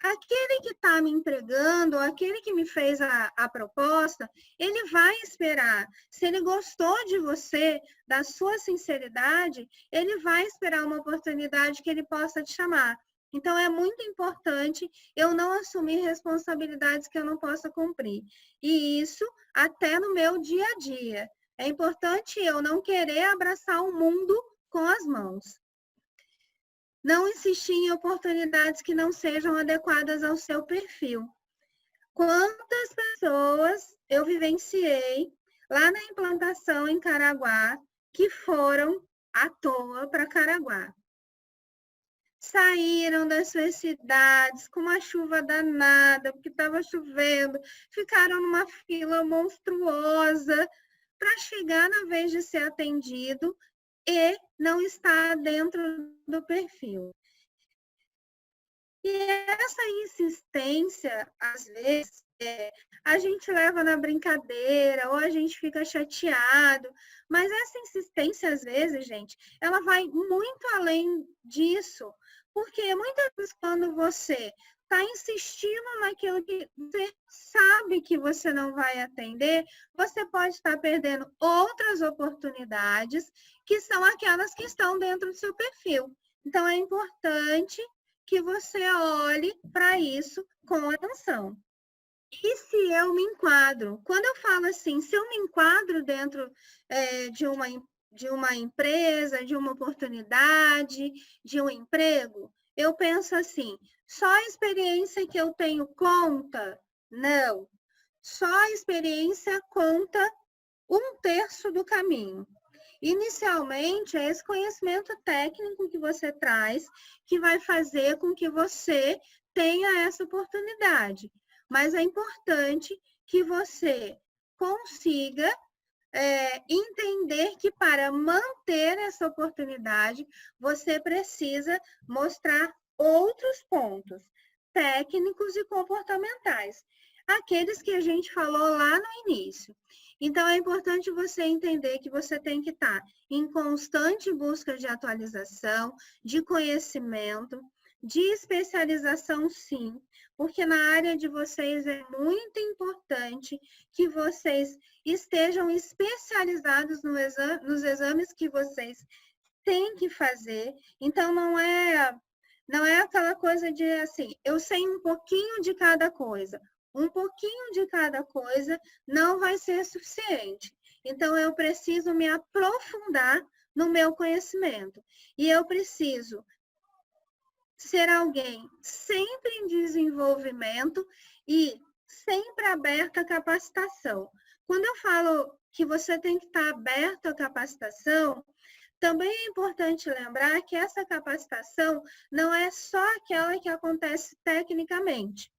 aquele que está me entregando, aquele que me fez a proposta, ele vai esperar. Se ele gostou de você, da sua sinceridade, ele vai esperar uma oportunidade que ele possa te chamar. Então, é muito importante eu não assumir responsabilidades que eu não possa cumprir. E isso até no meu dia a dia. É importante eu não querer abraçar o mundo com as mãos. Não insistir em oportunidades que não sejam adequadas ao seu perfil. Quantas pessoas eu vivenciei lá na implantação em Caraguá que foram à toa para Caraguá? Saíram das suas cidades com uma chuva danada, porque estava chovendo, ficaram numa fila monstruosa para chegar na vez de ser atendido e não estar dentro do perfil. E essa insistência, às vezes, a gente leva na brincadeira ou a gente fica chateado, mas essa insistência, às vezes, gente, ela vai muito além disso, porque muitas vezes quando você está insistindo naquilo que você sabe que você não vai atender, você pode estar perdendo outras oportunidades que são aquelas que estão dentro do seu perfil. Então, é importante que você olhe para isso com atenção. E se eu me enquadro? Quando eu falo assim, se eu me enquadro dentro de uma empresa, de uma oportunidade, de um emprego, eu penso assim, só a experiência que eu tenho conta? Não. Só a experiência conta 1/3 do caminho. Inicialmente, é esse conhecimento técnico que você traz que vai fazer com que você tenha essa oportunidade. Mas é importante que você consiga entender que para manter essa oportunidade, você precisa mostrar outros pontos técnicos e comportamentais. Aqueles que a gente falou lá no início. Então, é importante você entender que você tem que estar em constante busca de atualização, de conhecimento, de especialização, sim, porque na área de vocês é muito importante que vocês estejam especializados nos exames que vocês têm que fazer. Então, não é aquela coisa de assim, eu sei um pouquinho de cada coisa. Um pouquinho de cada coisa não vai ser suficiente. Então, eu preciso me aprofundar no meu conhecimento. E eu preciso ser alguém sempre em desenvolvimento e sempre aberto à capacitação. Quando eu falo que você tem que estar aberto à capacitação, também é importante lembrar que essa capacitação não é só aquela que acontece tecnicamente.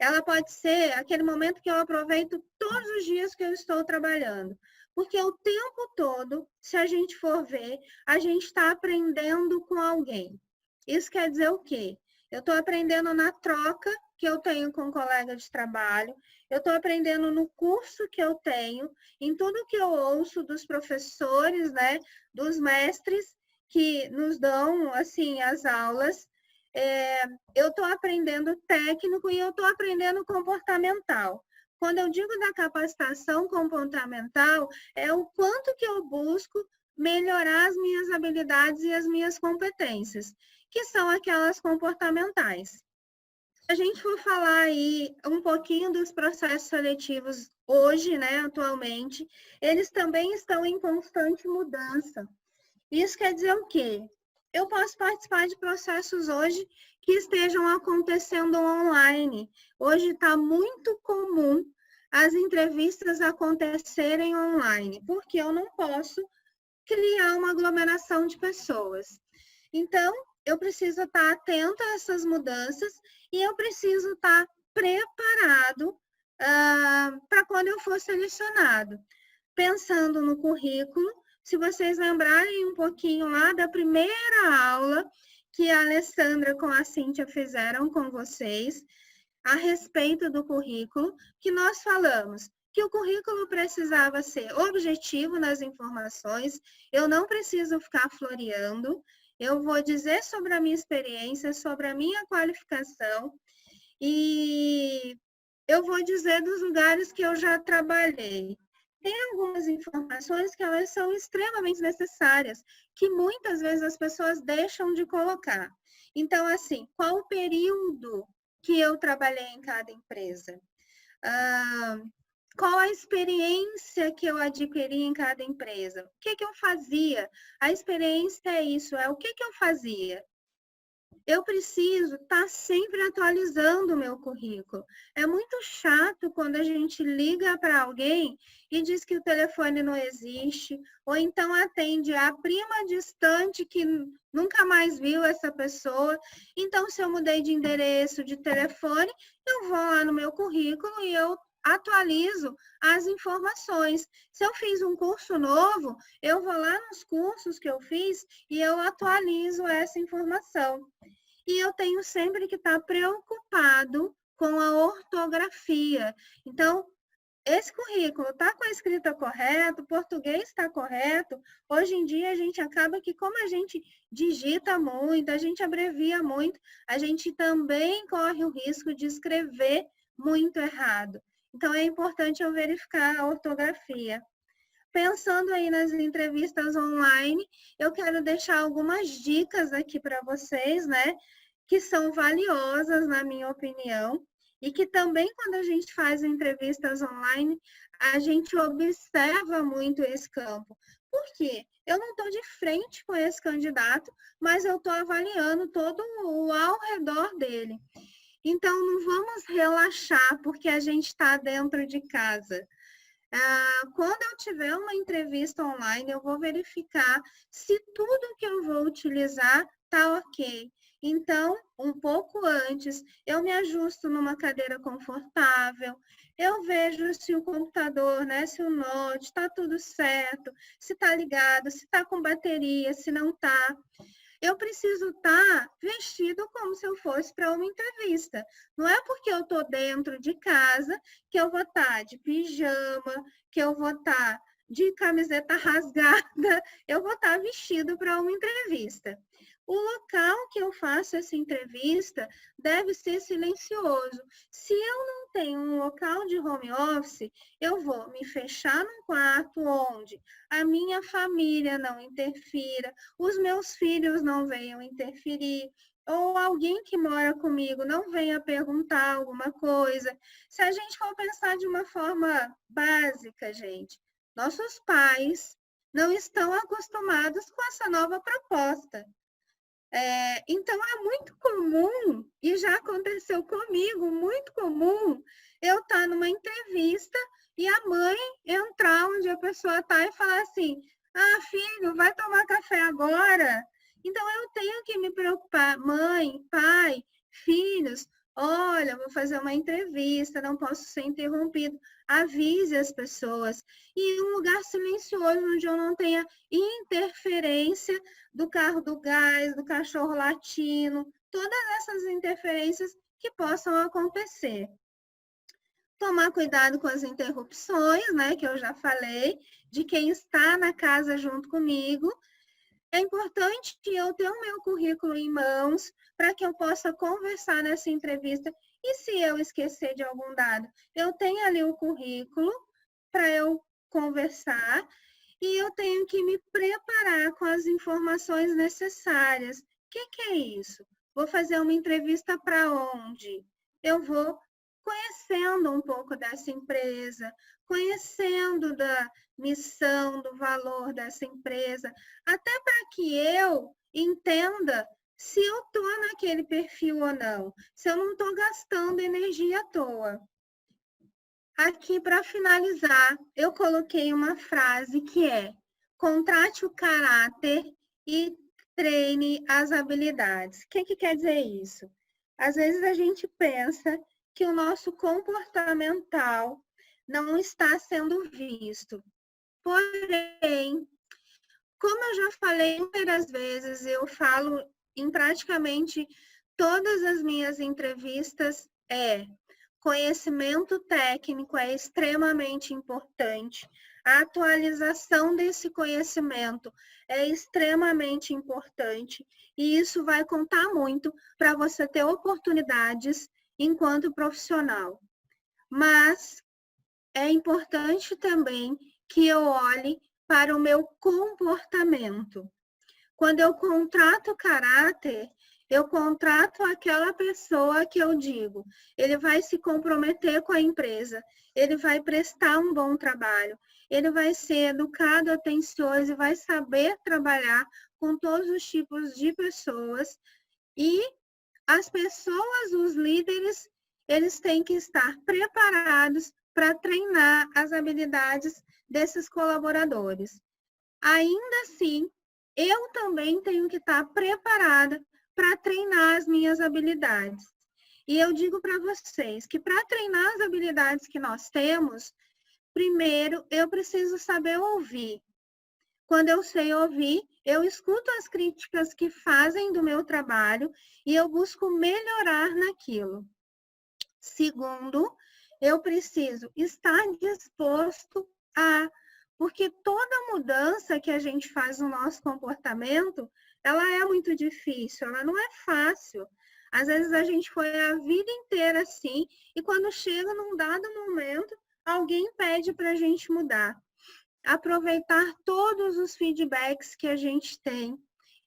Ela pode ser aquele momento que eu aproveito todos os dias que eu estou trabalhando. Porque o tempo todo, se a gente for ver, a gente está aprendendo com alguém. Isso quer dizer o quê? Eu estou aprendendo na troca que eu tenho com um colega de trabalho, eu estou aprendendo no curso que eu tenho, em tudo que eu ouço dos professores, né, dos mestres que nos dão, assim, as aulas. Eu estou aprendendo técnico e eu estou aprendendo comportamental. Quando eu digo da capacitação comportamental, é o quanto que eu busco melhorar as minhas habilidades e as minhas competências, que são aquelas comportamentais. a gente for falar aí um pouquinho dos processos seletivos hoje, né, atualmente, eles também estão em constante mudança. Isso quer dizer o quê? Eu posso participar de processos hoje que estejam acontecendo online. Hoje está muito comum as entrevistas acontecerem online, porque eu não posso criar uma aglomeração de pessoas. Então, eu preciso estar atento a essas mudanças e eu preciso estar preparado para quando eu for selecionado. Pensando no currículo, se vocês lembrarem um pouquinho lá da primeira aula que a Alessandra com a Cíntia fizeram com vocês, a respeito do currículo, que nós falamos que o currículo precisava ser objetivo nas informações, eu não preciso ficar floreando, eu vou dizer sobre a minha experiência, sobre a minha qualificação e eu vou dizer dos lugares que eu já trabalhei. Tem algumas informações que elas são extremamente necessárias, que muitas vezes as pessoas deixam de colocar. Então, assim, qual o período que eu trabalhei em cada empresa? Qual a experiência que eu adquiri em cada empresa? O que eu fazia? A experiência é isso, é o que eu fazia. Eu preciso estar sempre atualizando o meu currículo. É muito chato quando a gente liga para alguém e diz que o telefone não existe, ou então atende a prima distante que nunca mais viu essa pessoa. Então, se eu mudei de endereço, de telefone, eu vou lá no meu currículo e eu atualizo as informações. Se eu fiz um curso novo, eu vou lá nos cursos que eu fiz e eu atualizo essa informação. E eu tenho sempre que estar preocupado com a ortografia. Então, esse currículo está com a escrita correta, o português está correto. Hoje em dia, a gente acaba que, como a gente digita muito, a gente abrevia muito, a gente também corre o risco de escrever muito errado. Então, é importante eu verificar a ortografia. Pensando aí nas entrevistas online, eu quero deixar algumas dicas aqui para vocês, né? Que são valiosas, na minha opinião, e que também, quando a gente faz entrevistas online, a gente observa muito esse campo. Por quê? Eu não estou de frente com esse candidato, mas eu estou avaliando todo o ao redor dele. Então, não vamos relaxar porque a gente está dentro de casa. Quando eu tiver uma entrevista online, eu vou verificar se tudo que eu vou utilizar está ok. Então, um pouco antes, eu me ajusto numa cadeira confortável, eu vejo se o computador, né, se o note está tudo certo, se está ligado, se está com bateria, se não está. Eu preciso estar vestido como se eu fosse para uma entrevista. Não é porque eu estou dentro de casa que eu vou estar de pijama, que eu vou estar de camiseta rasgada, eu vou estar vestido para uma entrevista. O local que eu faço essa entrevista deve ser silencioso. Se eu não tenho um local de home office, eu vou me fechar num quarto onde a minha família não interfira, os meus filhos não venham interferir, ou alguém que mora comigo não venha perguntar alguma coisa. Se a gente for pensar de uma forma básica, gente, nossos pais não estão acostumados com essa nova proposta. Então, é muito comum, e já aconteceu comigo, muito comum, eu estar numa entrevista e a mãe entrar onde a pessoa está e falar assim, filho, vai tomar café agora? Então, eu tenho que me preocupar, mãe, pai, filhos, olha, vou fazer uma entrevista, não posso ser interrompido. Avise as pessoas. E um lugar silencioso, onde eu não tenha interferência do carro do gás, do cachorro latino, todas essas interferências que possam acontecer. Tomar cuidado com as interrupções, né, que eu já falei, de quem está na casa junto comigo. É importante que eu tenha o meu currículo em mãos para que eu possa conversar nessa entrevista. E se eu esquecer de algum dado, eu tenho ali o currículo para eu conversar e eu tenho que me preparar com as informações necessárias. O que é isso? Vou fazer uma entrevista para onde? eu vou conhecendo um pouco dessa empresa, conhecendo da missão, do valor dessa empresa, até para que eu entenda se eu estou naquele perfil ou não, se eu não estou gastando energia à toa. Aqui, para finalizar, eu coloquei uma frase que é: contrate o caráter e treine as habilidades. O que quer dizer isso? Às vezes a gente pensa que o nosso comportamental não está sendo visto. Porém, como eu já falei inúmeras vezes, eu falo em praticamente todas as minhas entrevistas, conhecimento técnico é extremamente importante. A atualização desse conhecimento é extremamente importante e isso vai contar muito para você ter oportunidades enquanto profissional. Mas é importante também que eu olhe para o meu comportamento. Quando eu contrato caráter, eu contrato aquela pessoa que eu digo, ele vai se comprometer com a empresa, ele vai prestar um bom trabalho, ele vai ser educado, atencioso e vai saber trabalhar com todos os tipos de pessoas. E as pessoas, os líderes, eles têm que estar preparados para treinar as habilidades desses colaboradores. Ainda assim, eu também tenho que estar preparada para treinar as minhas habilidades. E eu digo para vocês que para treinar as habilidades que nós temos, primeiro eu preciso saber ouvir. Quando eu sei ouvir, eu escuto as críticas que fazem do meu trabalho e eu busco melhorar naquilo. Segundo, eu preciso estar disposto a... Porque toda mudança que a gente faz no nosso comportamento, ela é muito difícil, ela não é fácil. Às vezes a gente foi a vida inteira assim, e quando chega num dado momento, alguém pede para a gente mudar. Aproveitar todos os feedbacks que a gente tem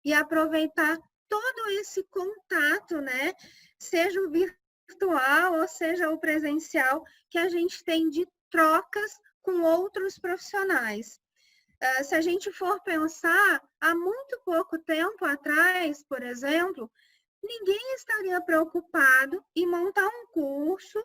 e aproveitar todo esse contato, né? Seja o virtual ou seja o presencial, que a gente tem de trocas com outros profissionais. Se a gente for pensar, há muito pouco tempo atrás, por exemplo, ninguém estaria preocupado em montar um curso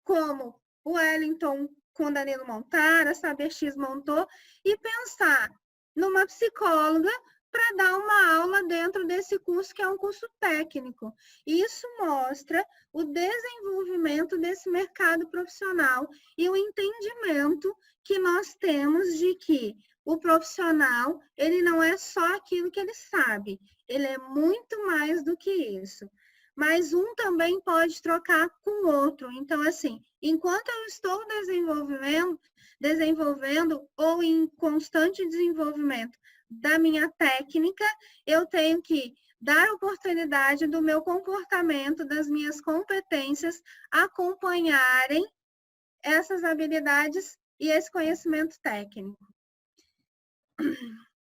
como o Wellington com Danilo montaram, a SaberX montou, e pensar numa psicóloga para dar uma aula dentro desse curso, que é um curso técnico. Isso mostra o desenvolvimento desse mercado profissional e o entendimento que nós temos de que o profissional, ele não é só aquilo que ele sabe, ele é muito mais do que isso. Mas um também pode trocar com o outro. Então, assim, enquanto eu estou desenvolvendo ou em constante desenvolvimento da minha técnica, eu tenho que dar oportunidade do meu comportamento, das minhas competências acompanharem essas habilidades e esse conhecimento técnico.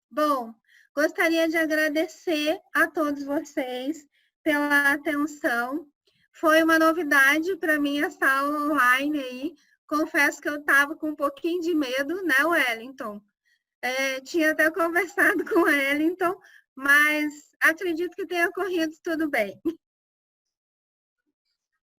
Bom, gostaria de agradecer a todos vocês pela atenção. Foi uma novidade para mim essa aula online aí. Confesso que eu estava com um pouquinho de medo, né, Wellington? Tinha até conversado com o Wellington, mas acredito que tenha corrido tudo bem.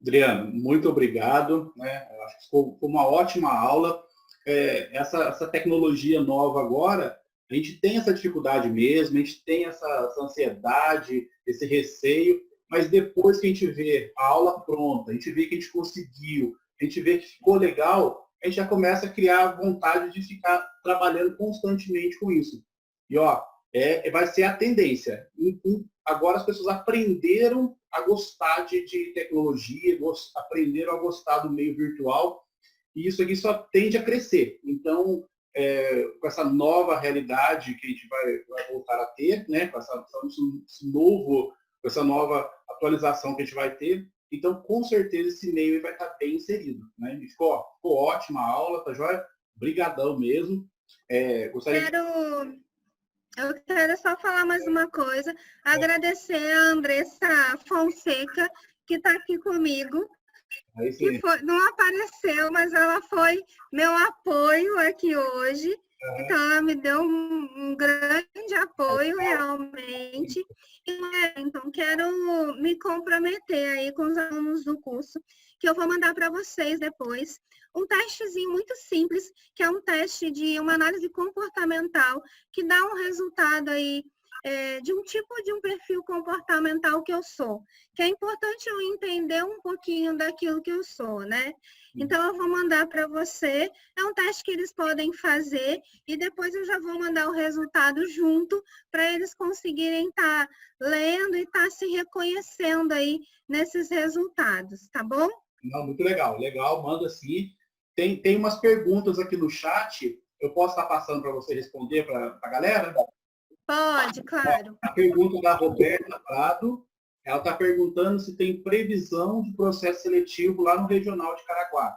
Adriano, muito obrigado. Né? Eu acho que foi uma ótima aula. Essa tecnologia nova agora, a gente tem essa dificuldade mesmo, a gente tem essa ansiedade, esse receio, mas depois que a gente vê a aula pronta, a gente vê que a gente conseguiu, a gente vê que ficou legal, a gente já começa a criar vontade de ficar trabalhando constantemente com isso. E vai ser a tendência. Agora as pessoas aprenderam a gostar de tecnologia, aprenderam a gostar do meio virtual, e isso aqui só tende a crescer. Então, com essa nova realidade que a gente vai voltar a ter, né, com essa nova atualização que a gente vai ter, então, com certeza, esse meio vai estar bem inserido. Né? Ficou ótima a aula, tá joia? Obrigadão mesmo. Eu quero só falar mais uma coisa, agradecer a Andressa Fonseca, que está aqui comigo, Aí que sim. não apareceu, mas ela foi meu apoio aqui hoje. Então, ela me deu um grande apoio, realmente. Então, quero me comprometer aí com os alunos do curso, que eu vou mandar para vocês depois. Um testezinho muito simples, que é um teste de uma análise comportamental, que dá um resultado aí de um tipo de um perfil comportamental que eu sou, que é importante eu entender um pouquinho daquilo que eu sou, né? Então, eu vou mandar para você, é um teste que eles podem fazer e depois eu já vou mandar o resultado junto para eles conseguirem estar lendo e estar se reconhecendo aí nesses resultados, tá bom? Não, muito legal, legal, manda sim. Tem umas perguntas aqui no chat, eu posso estar passando para você responder para a galera? Pode, claro. A pergunta da Roberta Prado, ela está perguntando se tem previsão de processo seletivo lá no Regional de Caraguá.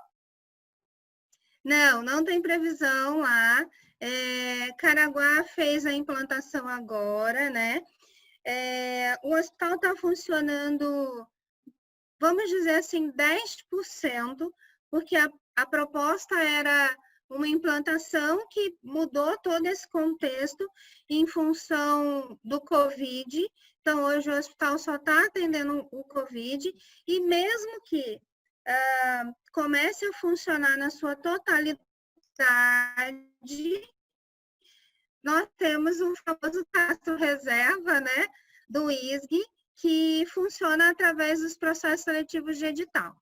Não, não tem previsão lá. Caraguá fez a implantação agora, né? O hospital está funcionando, vamos dizer assim, 10%, porque a proposta era uma implantação que mudou todo esse contexto em função do Covid. Então, hoje o hospital só está atendendo o Covid, e mesmo que comece a funcionar na sua totalidade, nós temos o famoso cadastro reserva, né, do ISG, que funciona através dos processos seletivos de edital.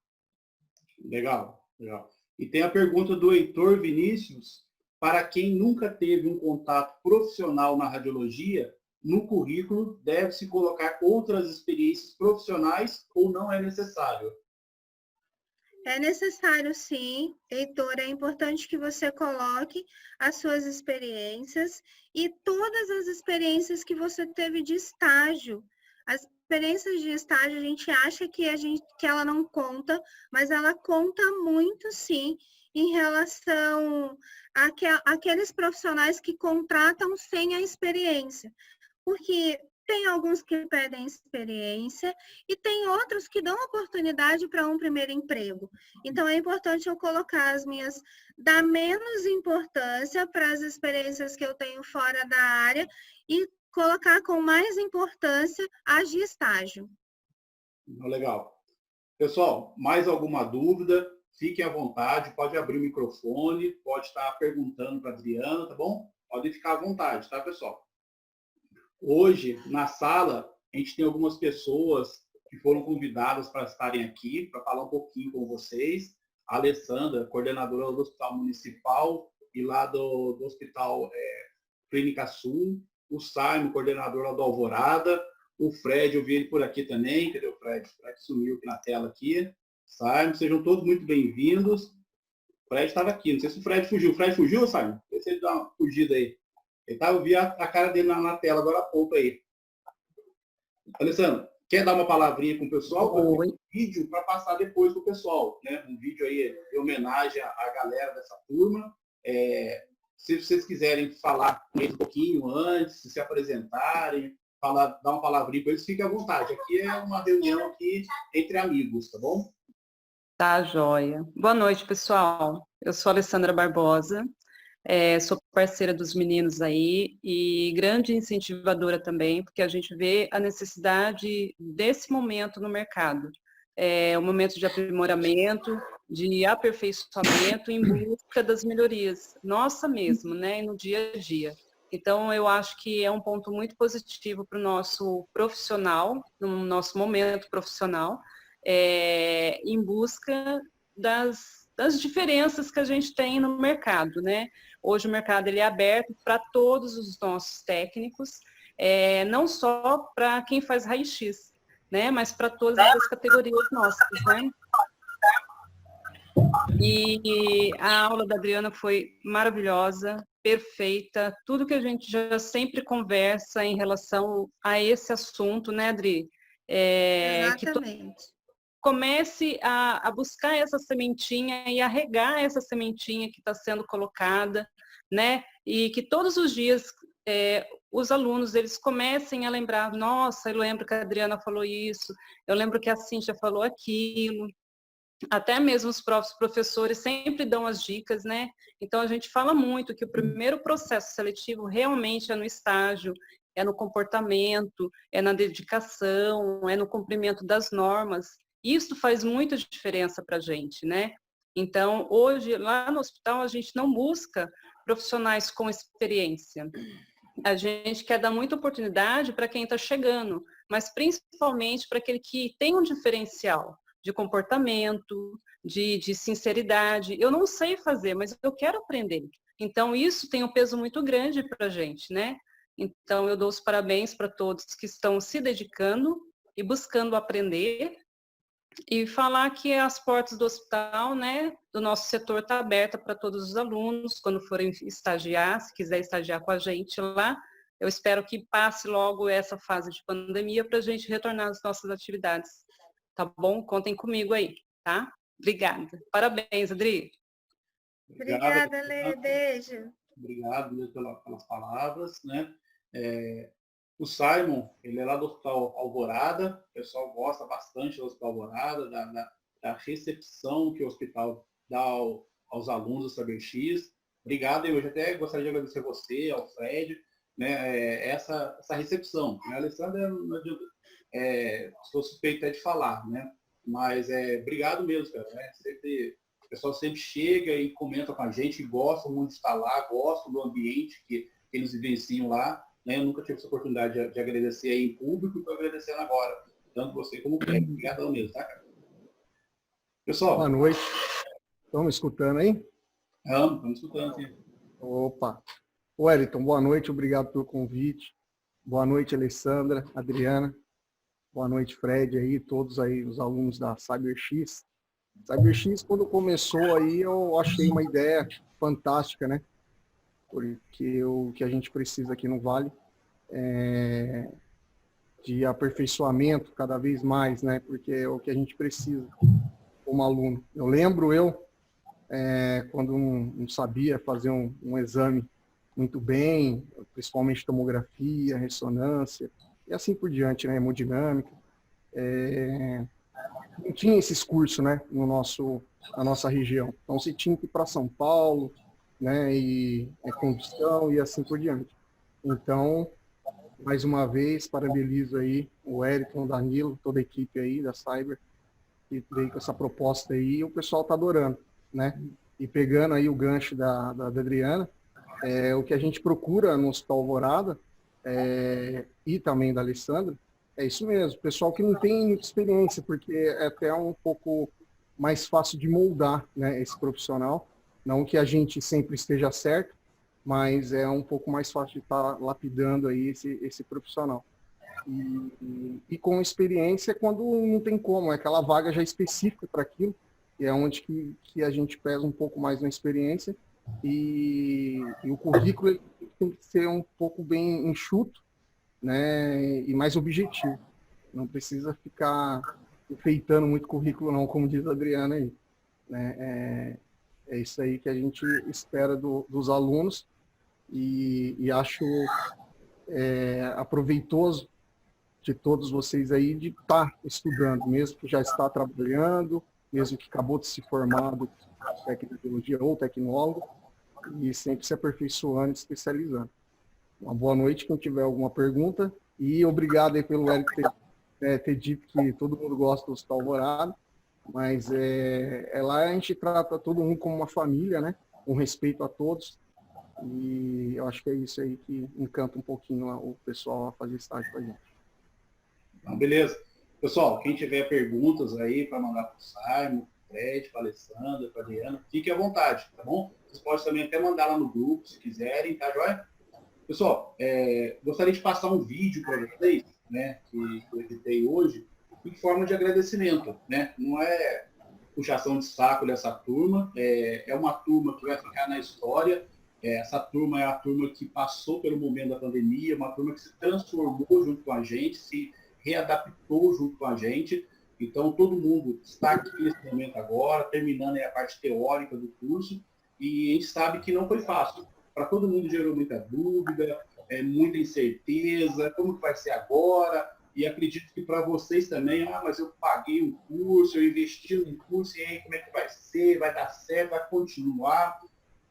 Legal, legal. E tem a pergunta do Heitor Vinícius, para quem nunca teve um contato profissional na radiologia, no currículo deve-se colocar outras experiências profissionais ou não é necessário? É necessário, sim, Heitor, é importante que você coloque as suas experiências e todas as experiências que você teve de estágio. As experiências de estágio, a gente acha que ela não conta, mas ela conta muito, sim, em relação àqueles profissionais que contratam sem a experiência. Porque tem alguns que pedem experiência e tem outros que dão oportunidade para um primeiro emprego. Então, é importante eu colocar dar menos importância para as experiências que eu tenho fora da área e colocar com mais importância as de estágio. Legal. Pessoal, mais alguma dúvida? Fiquem à vontade, pode abrir o microfone, pode estar perguntando para a Adriana, tá bom? Pode ficar à vontade, tá, pessoal? Hoje, na sala, a gente tem algumas pessoas que foram convidadas para estarem aqui, para falar um pouquinho com vocês. A Alessandra, coordenadora do Hospital Municipal e lá do Hospital Clínica Sul. O Simon, coordenador lá do Alvorada. O Fred, eu vi ele por aqui também. Cadê o Fred? O Fred sumiu aqui na tela aqui. Simon, sejam todos muito bem-vindos. O Fred estava aqui. Não sei se o Fred fugiu. O Fred fugiu, Simon? Vê se ele dá uma fugida aí. Eu vi a cara dele na tela agora há pouco aí. Alessandro, quer dar uma palavrinha com o pessoal? Oi. Um vídeo para passar depois para o pessoal, né? Um vídeo aí em homenagem à galera dessa turma. Se vocês quiserem falar com eles um pouquinho antes, se apresentarem, dar uma palavrinha com eles, fiquem à vontade. Aqui é uma reunião aqui entre amigos, tá bom? Tá, joia. Boa noite, pessoal. Eu sou a Alessandra Barbosa, sou parceira dos meninos aí e grande incentivadora também, porque a gente vê a necessidade desse momento no mercado. É um momento de aprimoramento, de aperfeiçoamento em busca das melhorias, nossa mesmo, né, no dia a dia. Então, eu acho que é um ponto muito positivo para o nosso profissional, no nosso momento profissional, em busca das diferenças que a gente tem no mercado, né? Hoje o mercado ele é aberto para todos os nossos técnicos, não só para quem faz raio-x, né? Mas para todas as categorias nossas, né? E a aula da Adriana foi maravilhosa, perfeita, tudo que a gente já sempre conversa em relação a esse assunto, né, Adri? Exatamente. Comece a buscar essa sementinha e a regar essa sementinha que está sendo colocada, né? E que todos os dias os alunos eles comecem a lembrar, nossa, eu lembro que a Adriana falou isso, eu lembro que a Cíntia falou aquilo. até mesmo os próprios professores sempre dão as dicas, né? Então, a gente fala muito que o primeiro processo seletivo realmente é no estágio, é no comportamento, é na dedicação, é no cumprimento das normas. Isso faz muita diferença para a gente, né? Então, hoje, lá no hospital, a gente não busca profissionais com experiência. A gente quer dar muita oportunidade para quem está chegando, mas principalmente para aquele que tem um diferencial de comportamento, de sinceridade. Eu não sei fazer, mas eu quero aprender. Então, isso tem um peso muito grande para a gente, né? Então, eu dou os parabéns para todos que estão se dedicando e buscando aprender, e falar que as portas do hospital, né, do nosso setor está aberta para todos os alunos, quando forem estagiar, se quiser estagiar com a gente lá. Eu espero que passe logo essa fase de pandemia para a gente retornar às nossas atividades. Tá bom? Contem comigo aí, tá? Obrigada. Parabéns, Adri. Obrigada, Lê. Beijo. Obrigado mesmo pelas palavras, né? O Simon, ele é lá do Hospital Alvorada, o pessoal gosta bastante do Hospital Alvorada, da recepção que o hospital dá aos alunos do Saber-X. Obrigado, eu até gostaria de agradecer a você, ao Fred, né, essa recepção. A Alessandra, sou suspeito de falar, né? Mas obrigado mesmo, cara. Né? O pessoal sempre chega e comenta com a gente, gosta muito de estar lá, gosta do ambiente que eles vivenciam lá. Né? Eu nunca tive essa oportunidade de agradecer aí em público e estou agradecendo agora, tanto você como o Fred. Obrigadão mesmo, tá, cara? Pessoal. Boa noite. Estão me escutando aí? Estamos escutando, sim. Opa. Wellington, boa noite, obrigado pelo convite. Boa noite, Alessandra, Adriana. Boa noite, Fred, aí, todos aí, os alunos da CyberX. CyberX, quando começou aí, eu achei uma ideia fantástica, né? Porque o que a gente precisa aqui no Vale é de aperfeiçoamento cada vez mais, né? Porque é o que a gente precisa como aluno. Eu lembro quando não sabia fazer um exame muito bem, principalmente tomografia, ressonância, e assim por diante, né? Hemodinâmica. Não tinha esses cursos, né? Na nossa região. Então, você tinha que ir para São Paulo, né? E condição e assim por diante. Então, mais uma vez, parabenizo aí o Wellington, o Danilo, toda a equipe aí da Cyber, que veio com essa proposta aí, e o pessoal está adorando, né? E pegando aí o gancho da Adriana, o que a gente procura no Hospital Alvorada, e também da Alessandra, é isso mesmo, pessoal que não tem muita experiência, porque é até um pouco mais fácil de moldar, né, esse profissional, não que a gente sempre esteja certo, mas é um pouco mais fácil de estar lapidando aí esse profissional. E com experiência, quando não tem como, é aquela vaga já específica para aquilo, e é onde que a gente pesa um pouco mais na experiência, e o currículo ele tem que ser um pouco bem enxuto, né, e mais objetivo. Não precisa ficar enfeitando muito currículo não, como diz a Adriana aí. Né? É isso aí que a gente espera dos alunos, e acho aproveitoso de todos vocês aí de estar estudando, mesmo que já está trabalhando, mesmo que acabou de se formar do tecnologia ou tecnólogo, e sempre se aperfeiçoando e se especializando. Uma boa noite, quem tiver alguma pergunta, e obrigado aí pelo Eric ter dito que todo mundo gosta do Hospital Alvorada, mas lá a gente trata todo mundo como uma família, né? Com respeito a todos, e eu acho que é isso aí que encanta um pouquinho o pessoal a fazer estágio com a gente. Então, beleza. Pessoal, quem tiver perguntas aí para mandar para o Simon, para o Fred, para a Alessandra, para a Adriana, fique à vontade, tá bom? Vocês podem também até mandar lá no grupo, se quiserem, tá joia? Pessoal, gostaria de passar um vídeo para vocês, né, que eu editei hoje, em forma de agradecimento, né? Não é puxação de saco dessa turma, é uma turma que vai ficar na história. Essa turma é a turma que passou pelo momento da pandemia, uma turma que se transformou junto com a gente, se readaptou junto com a gente. Então, todo mundo está aqui nesse momento agora, terminando a parte teórica do curso, e a gente sabe que não foi fácil. Para todo mundo gerou muita dúvida, muita incerteza, como que vai ser agora, e acredito que para vocês também, mas eu paguei um curso, eu investi no curso, e aí como é que vai ser? Vai dar certo? Vai continuar?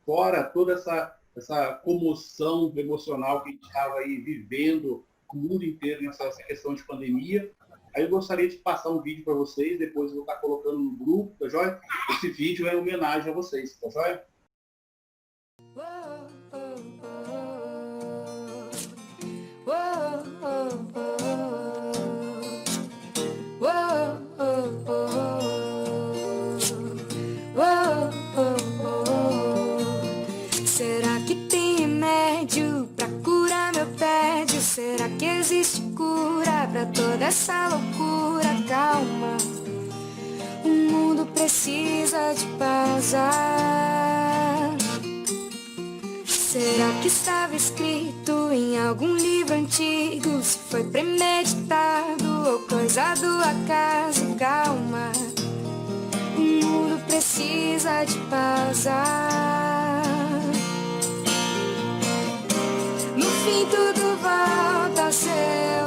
Fora toda essa comoção emocional que a gente estava aí vivendo o mundo inteiro nessa questão de pandemia. Aí eu gostaria de passar um vídeo para vocês, depois eu vou estar colocando no grupo, tá joia? Esse vídeo é em homenagem a vocês, tá joia? Será que tem remédio pra curar meu tédio? Será que existe cura pra toda essa loucura? Calma, o mundo precisa de paz. Será que estava escrito em algum livro antigo? Se foi premeditado ou coisa do acaso? Calma, o mundo precisa de paz. No fim tudo volta ao seu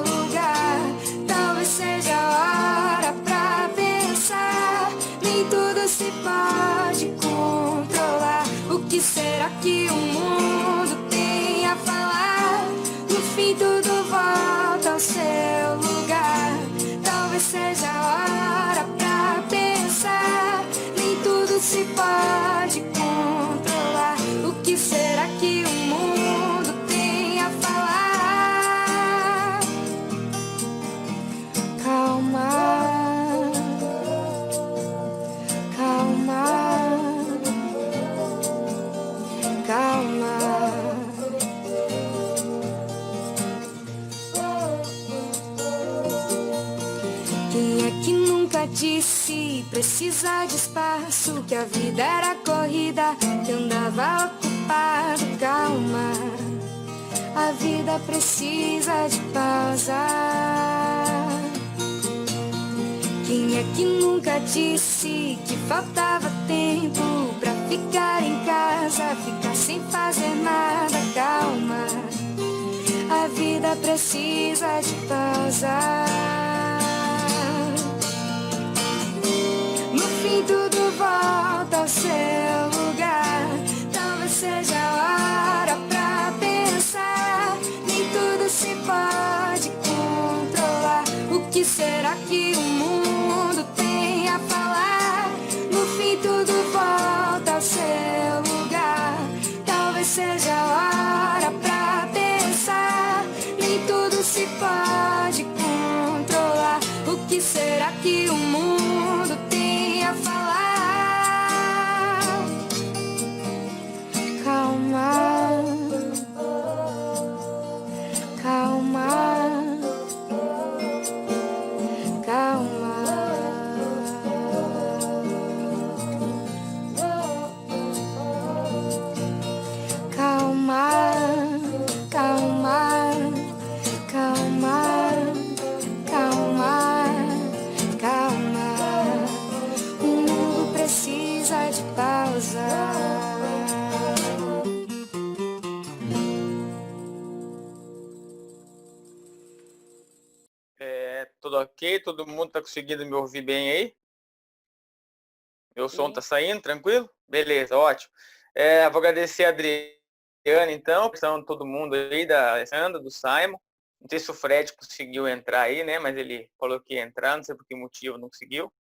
lugar. Talvez seja a hora pra pensar. Nem tudo se pode controlar. O que será que o mundo tem a falar? No fim tudo volta ao seu lugar. Talvez seja a hora pra pensar. Nem tudo se pode controlar. O que será que o mundo tem a falar? Calma, calma, calma. Quem é que nunca disse precisar de espaço? Que a vida era corrida, que andava ocupado. Calma, a vida precisa de paz. Quem é que nunca disse que faltava tempo pra ficar em casa, ficar sem fazer nada? Calma, a vida precisa de paz. No fim tudo volta ao seu lugar. Talvez seja a hora pra pensar. Nem tudo se pode controlar. O que será que o mundo tem a falar? No fim tudo volta ao seu lugar. Talvez seja a hora pra pensar. Nem tudo se pode controlar. O que será que o mundo tem a falar? Calma, calma, calma. Calma, calma, calma, calma, calma. O mundo precisa de pausa. Tudo ok? Todo mundo tá conseguindo me ouvir bem aí? Meu som tá saindo, tranquilo? Beleza, ótimo. Vou agradecer a Adriana, então, precisando todo mundo aí, da Alessandra, do Simon. Não sei se o Fred conseguiu entrar aí, né? Mas ele falou que ia entrar, não sei por que motivo não conseguiu.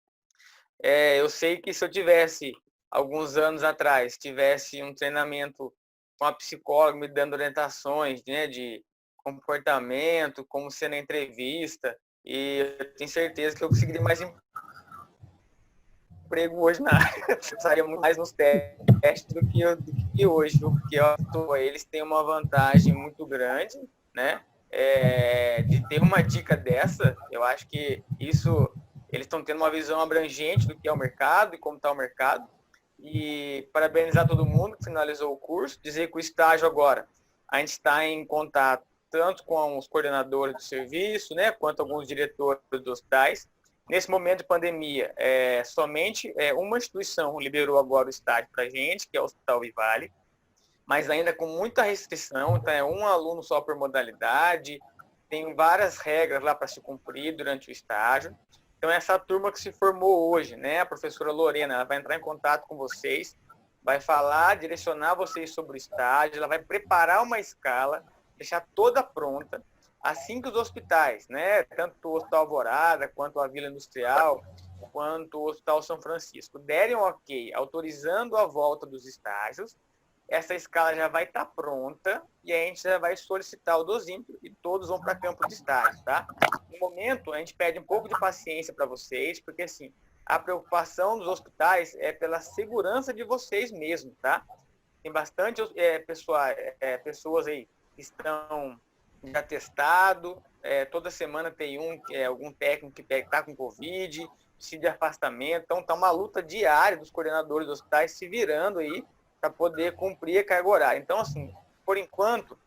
Eu sei que se eu tivesse, alguns anos atrás, tivesse um treinamento com a psicóloga me dando orientações, né, de comportamento, como ser na entrevista, e eu tenho certeza que eu conseguiria mais emprego hoje na área. Eu estaria muito mais nos testes do que hoje, porque eles têm uma vantagem muito grande, né? De ter uma dica dessa. Eu acho que isso, eles estão tendo uma visão abrangente do que é o mercado e como está o mercado. E parabenizar todo mundo que finalizou o curso, dizer que o estágio agora, a gente está em contato tanto com os coordenadores do serviço, né, quanto alguns diretores dos hospitais. Nesse momento de pandemia, somente uma instituição liberou agora o estágio para a gente, que é o Hospital Vivale, mas ainda com muita restrição, então é um aluno só por modalidade, tem várias regras lá para se cumprir durante o estágio. Então, essa turma que se formou hoje, né, a professora Lorena, ela vai entrar em contato com vocês, vai falar, direcionar vocês sobre o estágio, ela vai preparar uma escala, deixar toda pronta, assim que os hospitais, né, tanto o Hospital Alvorada, quanto a Vila Industrial, quanto o Hospital São Francisco, derem um ok, autorizando a volta dos estágios, essa escala já vai estar pronta e a gente já vai solicitar o dosímetro e todos vão para campo de estágio, tá? No momento, a gente pede um pouco de paciência para vocês, porque, assim, a preocupação dos hospitais é pela segurança de vocês mesmos, tá? Tem bastante pessoas aí que estão já testado, toda semana tem algum técnico que está com Covid, precisa de afastamento, então está uma luta diária dos coordenadores dos hospitais se virando aí para poder cumprir a carga horária. Então, assim, por enquanto,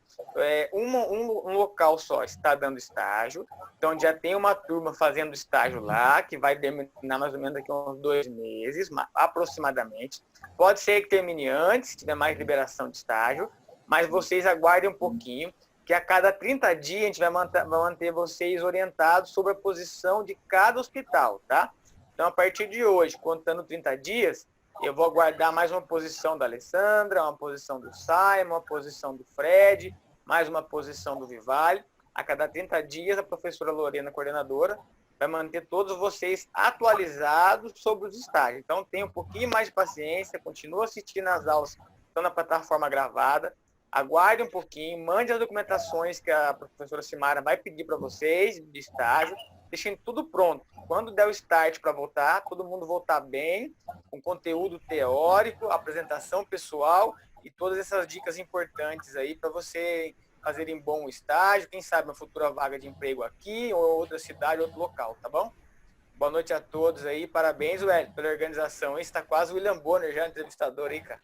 um local só está dando estágio, então já tem uma turma fazendo estágio lá, que vai terminar mais ou menos daqui a uns 2 meses, aproximadamente. Pode ser que termine antes, se tiver mais liberação de estágio, mas vocês aguardem um pouquinho, que a cada 30 dias a gente vai manter vocês orientados sobre a posição de cada hospital, tá? Então, a partir de hoje, contando 30 dias, eu vou aguardar mais uma posição da Alessandra, uma posição do Simon, uma posição do Fred, mais uma posição do Vivalli. A cada 30 dias, a professora Lorena, coordenadora, vai manter todos vocês atualizados sobre os estágios. Então, tenha um pouquinho mais de paciência, continue assistindo às aulas, estão na plataforma gravada, aguarde um pouquinho, mande as documentações que a professora Simara vai pedir para vocês, de estágio, deixem tudo pronto. Quando der o start para voltar, todo mundo voltar bem, com conteúdo teórico, apresentação pessoal e todas essas dicas importantes aí para você fazerem bom estágio, quem sabe uma futura vaga de emprego aqui, ou outra cidade, outro local, tá bom? Boa noite a todos aí, parabéns, Wellington, pela organização. Está quase o William Bonner já, entrevistador aí, cara.